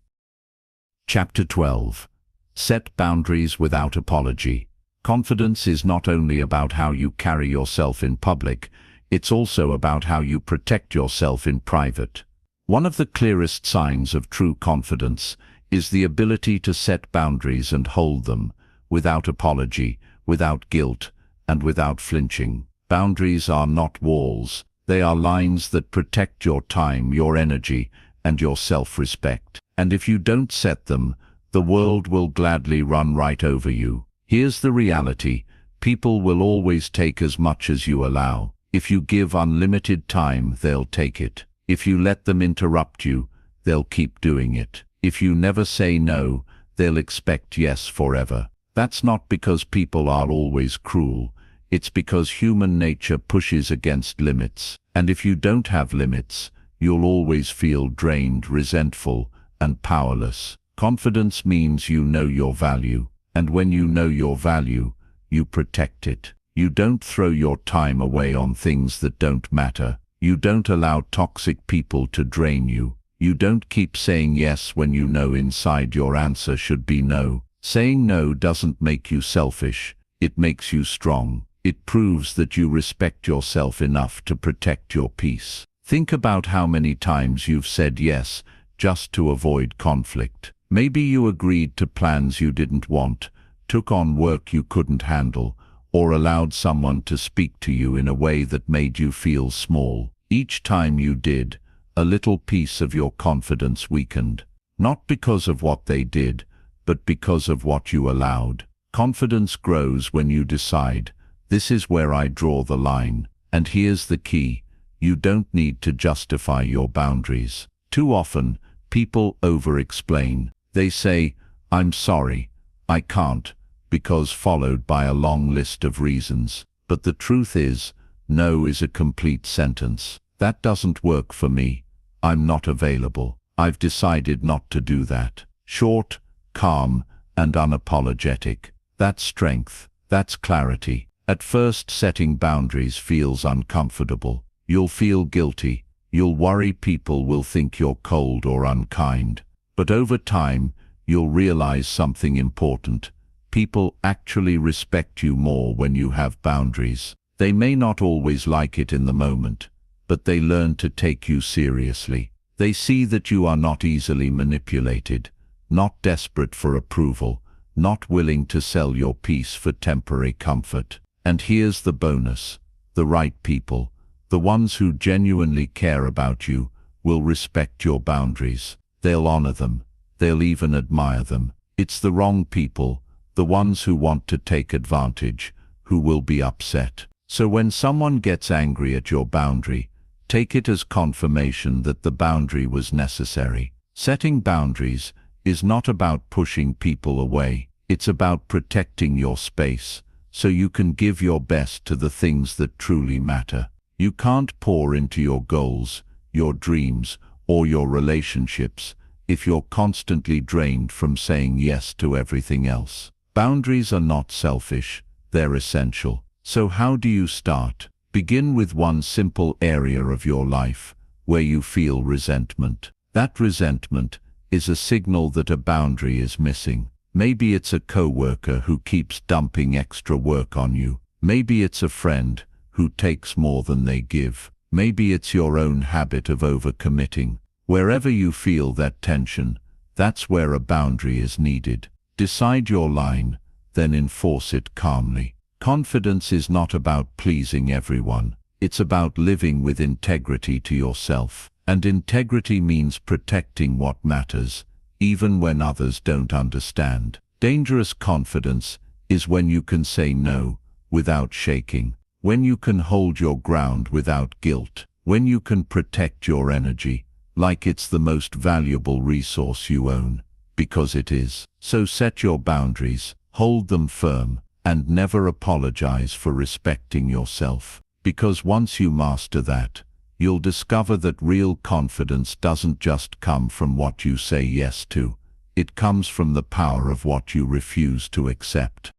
Chapter 12. Set boundaries without apology. Confidence is not only about how you carry yourself in public, it's also about how you protect yourself in private. One of the clearest signs of true confidence is the ability to set boundaries and hold them, without apology, without guilt, and without flinching. Boundaries are not walls. They are lines that protect your time, your energy, and your self-respect. And if you don't set them, the world will gladly run right over you. Here's the reality. People will always take as much as you allow. If you give unlimited time, they'll take it. If you let them interrupt you, they'll keep doing it. If you never say no, they'll expect yes forever. That's not because people are always cruel. It's because human nature pushes against limits. And if you don't have limits, you'll always feel drained, resentful, and powerless. Confidence means you know your value. And when you know your value, you protect it. You don't throw your time away on things that don't matter. You don't allow toxic people to drain you. You don't keep saying yes when you know inside your answer should be no. Saying no doesn't make you selfish. It makes you strong. It proves that you respect yourself enough to protect your peace. Think about how many times you've said yes just to avoid conflict. Maybe you agreed to plans you didn't want, took on work you couldn't handle, or allowed someone to speak to you in a way that made you feel small. Each time you did, a little piece of your confidence weakened. Not because of what they did, but because of what you allowed. Confidence grows when you decide, this is where I draw the line. And here's the key, you don't need to justify your boundaries. Too often, people over-explain. They say, I'm sorry, I can't, because followed by a long list of reasons. But the truth is, no is a complete sentence. That doesn't work for me. I'm not available. I've decided not to do that. Short, calm, and unapologetic. That's strength. That's clarity. At first, setting boundaries feels uncomfortable. You'll feel guilty. You'll worry people will think you're cold or unkind. But over time, you'll realize something important. People actually respect you more when you have boundaries. They may not always like it in the moment, but they learn to take you seriously. They see that you are not easily manipulated, not desperate for approval, not willing to sell your peace for temporary comfort. And here's the bonus. The right people, the ones who genuinely care about you, will respect your boundaries. They'll honor them. They'll even admire them. It's the wrong people, the ones who want to take advantage, who will be upset. So when someone gets angry at your boundary, take it as confirmation that the boundary was necessary. Setting boundaries is not about pushing people away. It's about protecting your space, so you can give your best to the things that truly matter. You can't pour into your goals, your dreams, or your relationships if you're constantly drained from saying yes to everything else. Boundaries are not selfish, they're essential. So how do you start? Begin with one simple area of your life where you feel resentment. That resentment is a signal that a boundary is missing. Maybe it's a coworker who keeps dumping extra work on you. Maybe it's a friend who takes more than they give. Maybe it's your own habit of overcommitting. Wherever you feel that tension, that's where a boundary is needed. Decide your line, then enforce it calmly. Confidence is not about pleasing everyone. It's about living with integrity to yourself. And integrity means protecting what matters, even when others don't understand. Dangerous confidence is when you can say no without shaking, when you can hold your ground without guilt, when you can protect your energy like it's the most valuable resource you own, because it is. So set your boundaries, hold them firm, and never apologize for respecting yourself. Because once you master that, you'll discover that real confidence doesn't just come from what you say yes to. It comes from the power of what you refuse to accept.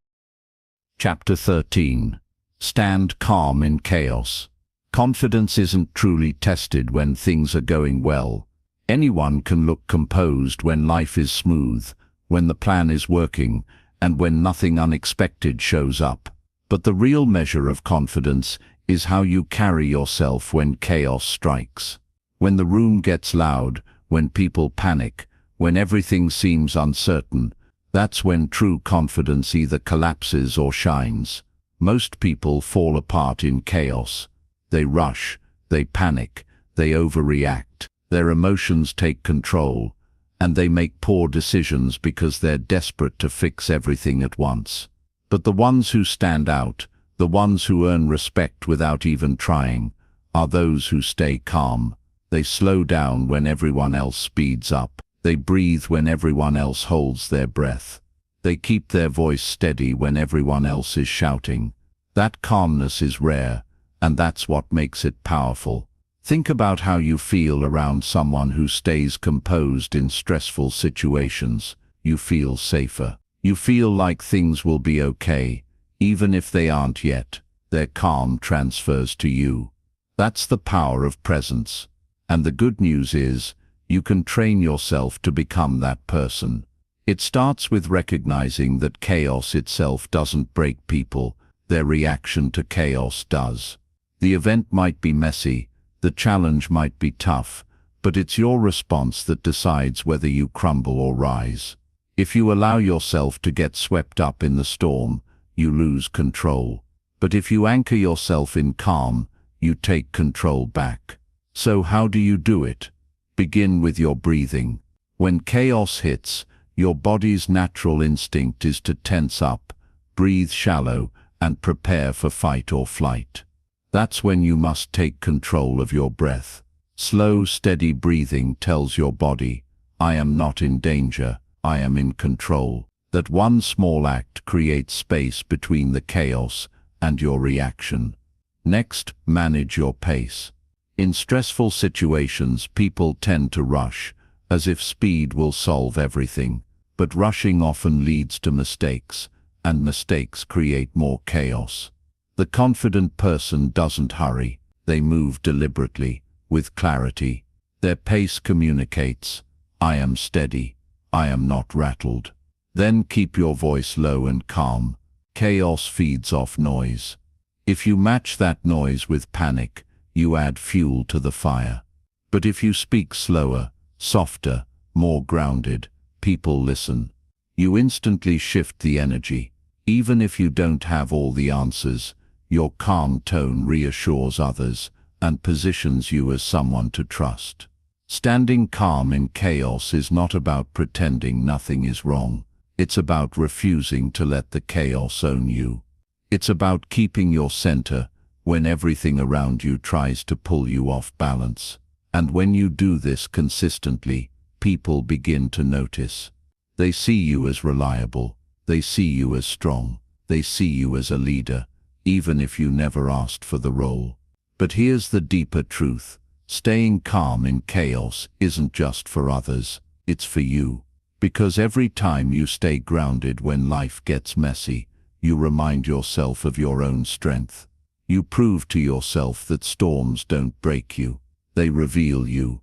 Chapter 13. Stand calm in chaos. Confidence isn't truly tested when things are going well. Anyone can look composed when life is smooth, when the plan is working, and when nothing unexpected shows up. But the real measure of confidence is how you carry yourself when chaos strikes. When the room gets loud, when people panic, when everything seems uncertain, that's when true confidence either collapses or shines. Most people fall apart in chaos. They rush, they panic, they overreact. Their emotions take control, and they make poor decisions because they're desperate to fix everything at once. But the ones who stand out, the ones who earn respect without even trying, are those who stay calm. They slow down when everyone else speeds up. They breathe when everyone else holds their breath. They keep their voice steady when everyone else is shouting. That calmness is rare, and that's what makes it powerful. Think about how you feel around someone who stays composed in stressful situations. You feel safer. You feel like things will be okay, even if they aren't yet. Their calm transfers to you. That's the power of presence. And the good news is, you can train yourself to become that person. It starts with recognizing that chaos itself doesn't break people, their reaction to chaos does. The event might be messy, the challenge might be tough, but it's your response that decides whether you crumble or rise. If you allow yourself to get swept up in the storm, you lose control. But if you anchor yourself in calm, you take control back. So how do you do it? Begin with your breathing. When chaos hits, your body's natural instinct is to tense up, breathe shallow, and prepare for fight or flight. That's when you must take control of your breath. Slow, steady breathing tells your body, I am not in danger, I am in control. That one small act creates space between the chaos and your reaction. Next, manage your pace. In stressful situations, people tend to rush, as if speed will solve everything. But rushing often leads to mistakes, and mistakes create more chaos. The confident person doesn't hurry. They move deliberately, with clarity. Their pace communicates, I am steady, I am not rattled. Then keep your voice low and calm. Chaos feeds off noise. If you match that noise with panic, you add fuel to the fire. But if you speak slower, softer, more grounded, people listen. You instantly shift the energy. Even if you don't have all the answers, your calm tone reassures others and positions you as someone to trust. Standing calm in chaos is not about pretending nothing is wrong. It's about refusing to let the chaos own you. It's about keeping your center when everything around you tries to pull you off balance. And when you do this consistently, people begin to notice. They see you as reliable. They see you as strong. They see you as a leader, even if you never asked for the role. But here's the deeper truth. Staying calm in chaos isn't just for others, it's for you. Because every time you stay grounded when life gets messy, you remind yourself of your own strength. You prove to yourself that storms don't break you, they reveal you.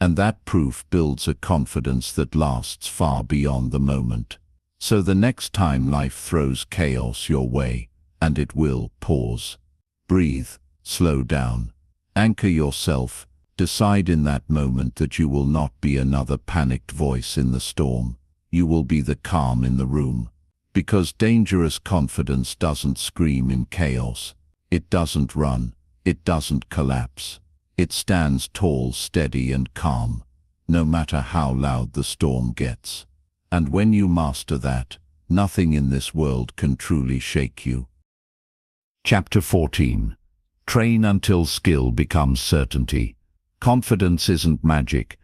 And that proof builds a confidence that lasts far beyond the moment. So the next time life throws chaos your way, and it will, pause. Breathe, slow down, anchor yourself. Decide in that moment that you will not be another panicked voice in the storm. You will be the calm in the room. Because dangerous confidence doesn't scream in chaos. It doesn't run. It doesn't collapse. It stands tall, steady, and calm, no matter how loud the storm gets. And when you master that, nothing in this world can truly shake you. Chapter 14. Train until skill becomes certainty. Confidence isn't magic.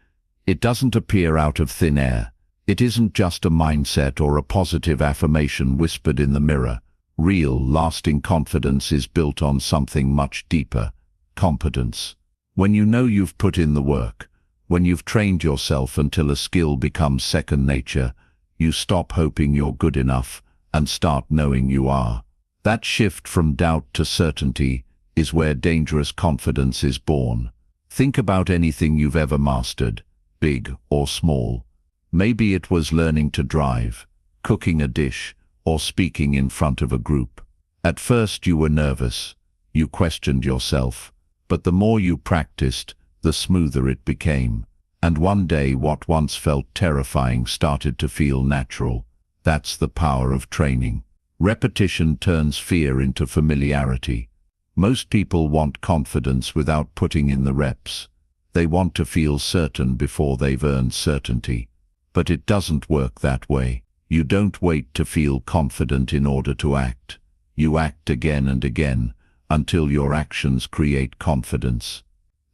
It doesn't appear out of thin air. It isn't just a mindset or a positive affirmation whispered in the mirror. Real, lasting confidence is built on something much deeper: competence. When you know you've put in the work, when you've trained yourself until a skill becomes second nature, you stop hoping you're good enough and start knowing you are. That shift from doubt to certainty is where dangerous confidence is born. Think about anything you've ever mastered, big or small. Maybe it was learning to drive, cooking a dish, or speaking in front of a group. At first you were nervous. You questioned yourself. But the more you practiced, the smoother it became. And one day what once felt terrifying started to feel natural. That's the power of training. Repetition turns fear into familiarity. Most people want confidence without putting in the reps. They want to feel certain before they've earned certainty. But it doesn't work that way. You don't wait to feel confident in order to act. You act again and again, until your actions create confidence.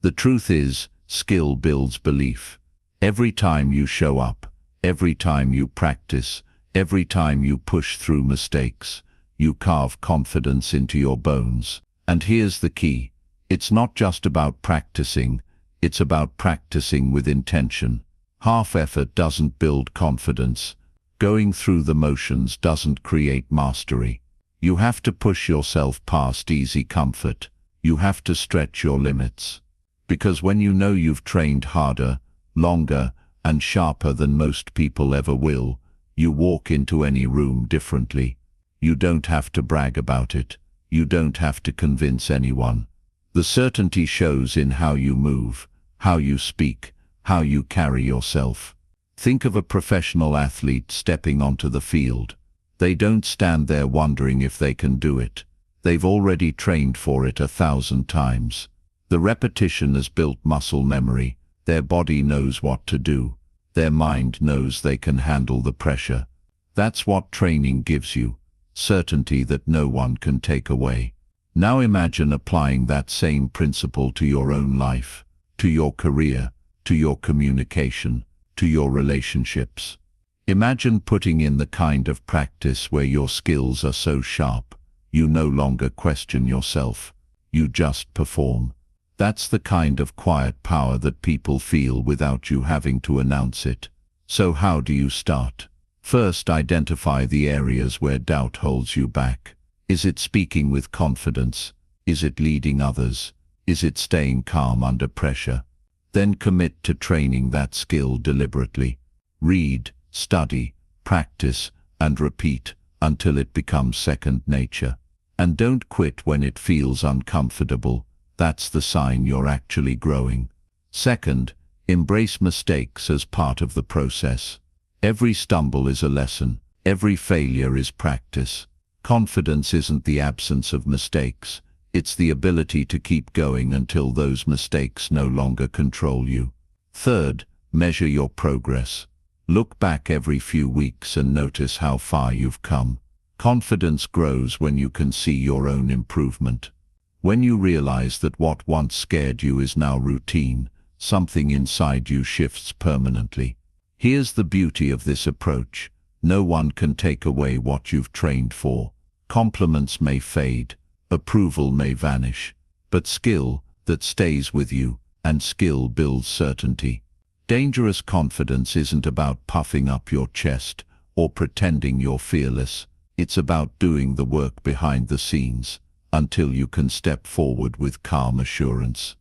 The truth is, skill builds belief. Every time you show up, every time you practice, Every time you push through mistakes, you carve confidence into your bones. And here's the key. It's not just about practicing, it's about practicing with intention. Half effort doesn't build confidence. Going through the motions doesn't create mastery. You have to push yourself past easy comfort. You have to stretch your limits. Because when you know you've trained harder, longer, and sharper than most people ever will, you walk into any room differently. You don't have to brag about it. You don't have to convince anyone. The certainty shows in how you move, how you speak, how you carry yourself. Think of a professional athlete stepping onto the field. They don't stand there wondering if they can do it. They've already trained for it 1,000 times. The repetition has built muscle memory. Their body knows what to do. Their mind knows they can handle the pressure. That's what training gives you. Certainty that no one can take away. Now imagine applying that same principle to your own life, to your career, to your communication, to your relationships. Imagine putting in the kind of practice where your skills are so sharp, you no longer question yourself, you just perform. That's the kind of quiet power that people feel without you having to announce it. So how do you start? First, identify the areas where doubt holds you back. Is it speaking with confidence? Is it leading others? Is it staying calm under pressure? Then commit to training that skill deliberately. Read, study, practice, and repeat until it becomes second nature. And don't quit when it feels uncomfortable. That's the sign you're actually growing. Second, embrace mistakes as part of the process. Every stumble is a lesson. Every failure is practice. Confidence isn't the absence of mistakes. It's the ability to keep going until those mistakes no longer control you. Third, measure your progress. Look back every few weeks and notice how far you've come. Confidence grows when you can see your own improvement. When you realize that what once scared you is now routine, something inside you shifts permanently. Here's the beauty of this approach. No one can take away what you've trained for. Compliments may fade, approval may vanish, but skill that stays with you, and skill builds certainty. Dangerous confidence isn't about puffing up your chest or pretending you're fearless. It's about doing the work behind the scenes until you can step forward with calm assurance.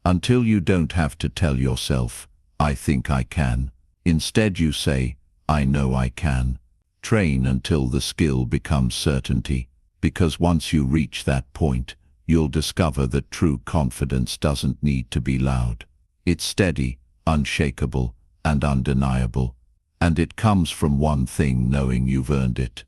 Until you don't have to tell yourself, "I think I can." Instead you say, "I know I can." Train until the skill becomes certainty, because once you reach that point, you'll discover that true confidence doesn't need to be loud. It's steady, unshakable, and undeniable. And it comes from one thing: knowing you've earned it.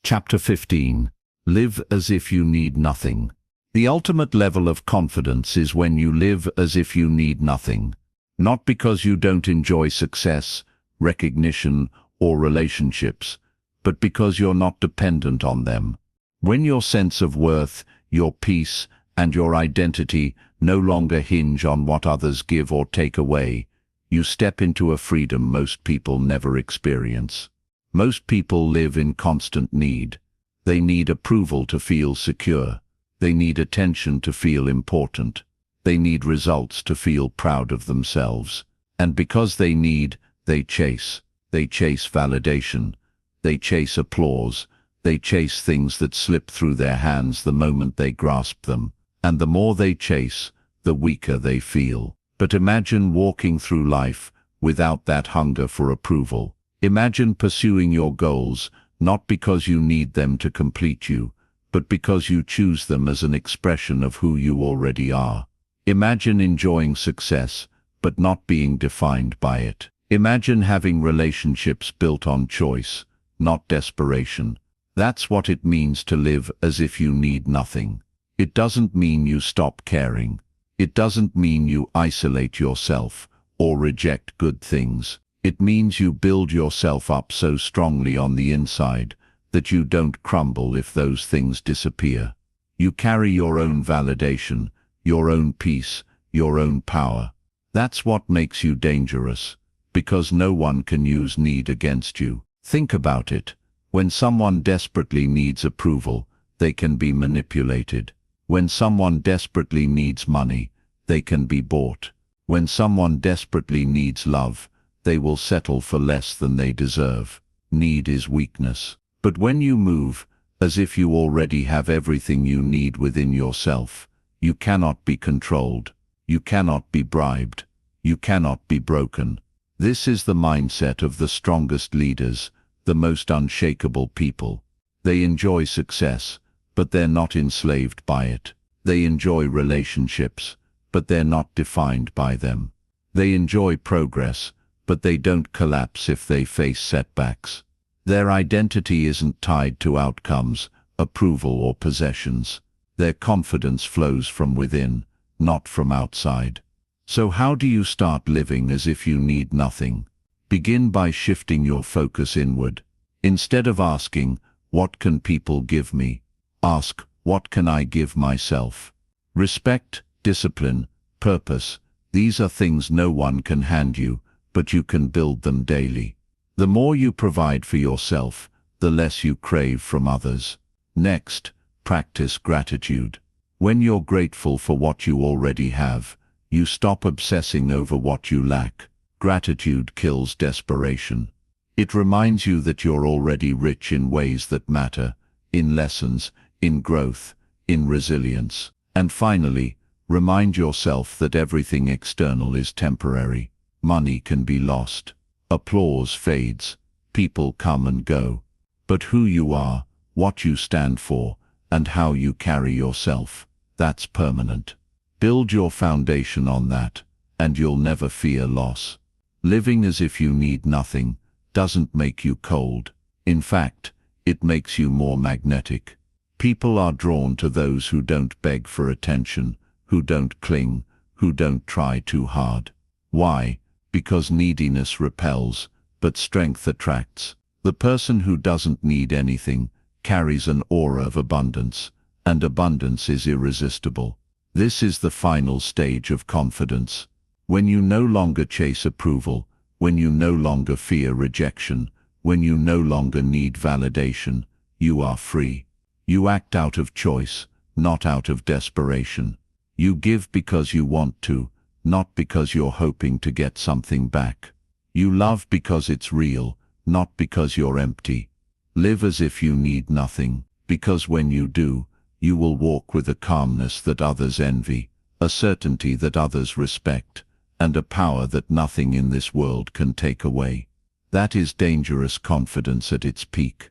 Chapter 15. Live as if you need nothing. The ultimate level of confidence is when you live as if you need nothing. Not because you don't enjoy success, recognition, or relationships, but because you're not dependent on them. When your sense of worth, your peace, and your identity no longer hinge on what others give or take away, you step into a freedom most people never experience. Most people live in constant need. They need approval to feel secure. They need attention to feel important. They need results to feel proud of themselves. And because they need, they chase. They chase validation. They chase applause. They chase things that slip through their hands the moment they grasp them. And the more they chase, the weaker they feel. But imagine walking through life without that hunger for approval. Imagine pursuing your goals, not because you need them to complete you, but because you choose them as an expression of who you already are. Imagine enjoying success, but not being defined by it. Imagine having relationships built on choice, not desperation. That's what it means to live as if you need nothing. It doesn't mean you stop caring. It doesn't mean you isolate yourself or reject good things. It means you build yourself up so strongly on the inside that you don't crumble if those things disappear. You carry your own validation, your own peace, your own power. That's what makes you dangerous, because no one can use need against you. Think about it. When someone desperately needs approval, they can be manipulated. When someone desperately needs money, they can be bought. When someone desperately needs love, they will settle for less than they deserve. Need is weakness. But when you move, as if you already have everything you need within yourself, you cannot be controlled. You cannot be bribed. You cannot be broken. This is the mindset of the strongest leaders, the most unshakable people. They enjoy success, but they're not enslaved by it. They enjoy relationships, but they're not defined by them. They enjoy progress, but they don't collapse if they face setbacks. Their identity isn't tied to outcomes, approval, or possessions. Their confidence flows from within, not from outside. So how do you start living as if you need nothing? Begin by shifting your focus inward. Instead of asking, "What can people give me?" ask, "What can I give myself?" Respect, discipline, purpose, these are things no one can hand you, but you can build them daily. The more you provide for yourself, the less you crave from others. Next, practice gratitude. When you're grateful for what you already have, you stop obsessing over what you lack. Gratitude kills desperation. It reminds you that you're already rich in ways that matter, in lessons, in growth, in resilience. And finally, remind yourself that everything external is temporary. Money can be lost. Applause fades. People come and go. But who you are, what you stand for, and how you carry yourself, that's permanent. Build your foundation on that, and you'll never fear loss. Living as if you need nothing doesn't make you cold. In fact, it makes you more magnetic. People are drawn to those who don't beg for attention, who don't cling, who don't try too hard. Why? Because neediness repels, but strength attracts. The person who doesn't need anything carries an aura of abundance, and abundance is irresistible. This is the final stage of confidence. When you no longer chase approval, when you no longer fear rejection, when you no longer need validation, you are free. You act out of choice, not out of desperation. You give because you want to, not because you're hoping to get something back. You love because it's real, not because you're empty. Live as if you need nothing, because when you do, you will walk with a calmness that others envy, a certainty that others respect, and a power that nothing in this world can take away. That is dangerous confidence at its peak.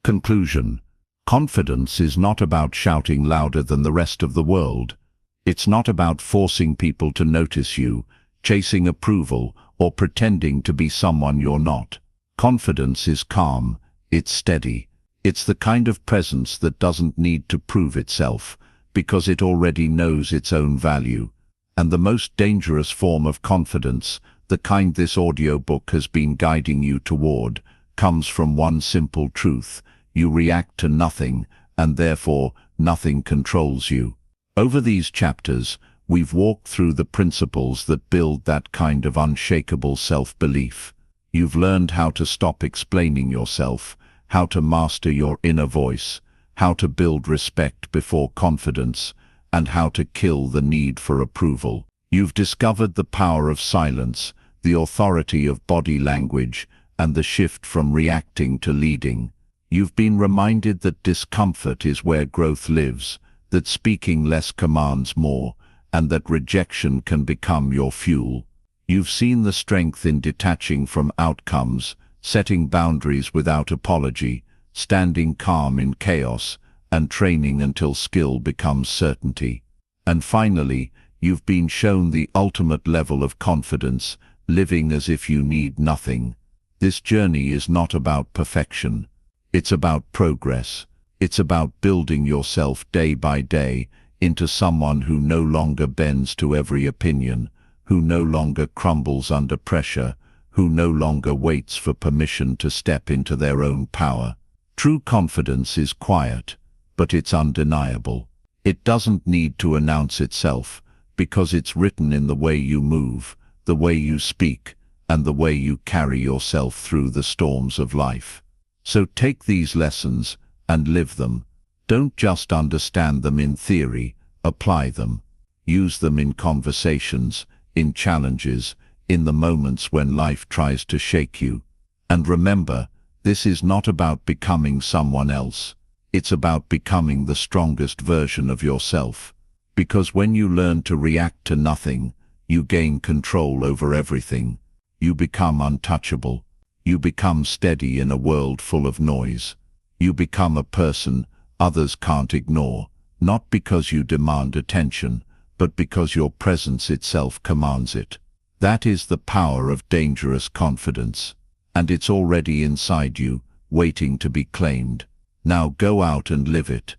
Conclusion. Confidence is not about shouting louder than the rest of the world. It's not about forcing people to notice you, chasing approval, or pretending to be someone you're not. Confidence is calm, it's steady. It's the kind of presence that doesn't need to prove itself, because it already knows its own value. And the most dangerous form of confidence, the kind this audiobook has been guiding you toward, comes from one simple truth: you react to nothing, and therefore nothing controls you. Over these chapters, we've walked through the principles that build that kind of unshakable self-belief. You've learned how to stop explaining yourself, how to master your inner voice, how to build respect before confidence, and how to kill the need for approval. You've discovered the power of silence, the authority of body language, and the shift from reacting to leading. You've been reminded that discomfort is where growth lives, that speaking less commands more, and that rejection can become your fuel. You've seen the strength in detaching from outcomes, setting boundaries without apology, standing calm in chaos, and training until skill becomes certainty. And finally, you've been shown the ultimate level of confidence, living as if you need nothing. This journey is not about perfection. It's about progress. It's about building yourself day by day into someone who no longer bends to every opinion, who no longer crumbles under pressure, who no longer waits for permission to step into their own power. True confidence is quiet, but it's undeniable. It doesn't need to announce itself, because it's written in the way you move, the way you speak, and the way you carry yourself through the storms of life. So take these lessons and live them. Don't just understand them in theory, apply them. Use them in conversations, in challenges, in the moments when life tries to shake you. And remember, this is not about becoming someone else. It's about becoming the strongest version of yourself. Because when you learn to react to nothing, you gain control over everything. You become untouchable. You become steady in a world full of noise. You become a person others can't ignore, not because you demand attention, but because your presence itself commands it. That is the power of dangerous confidence. And it's already inside you, waiting to be claimed. Now go out and live it.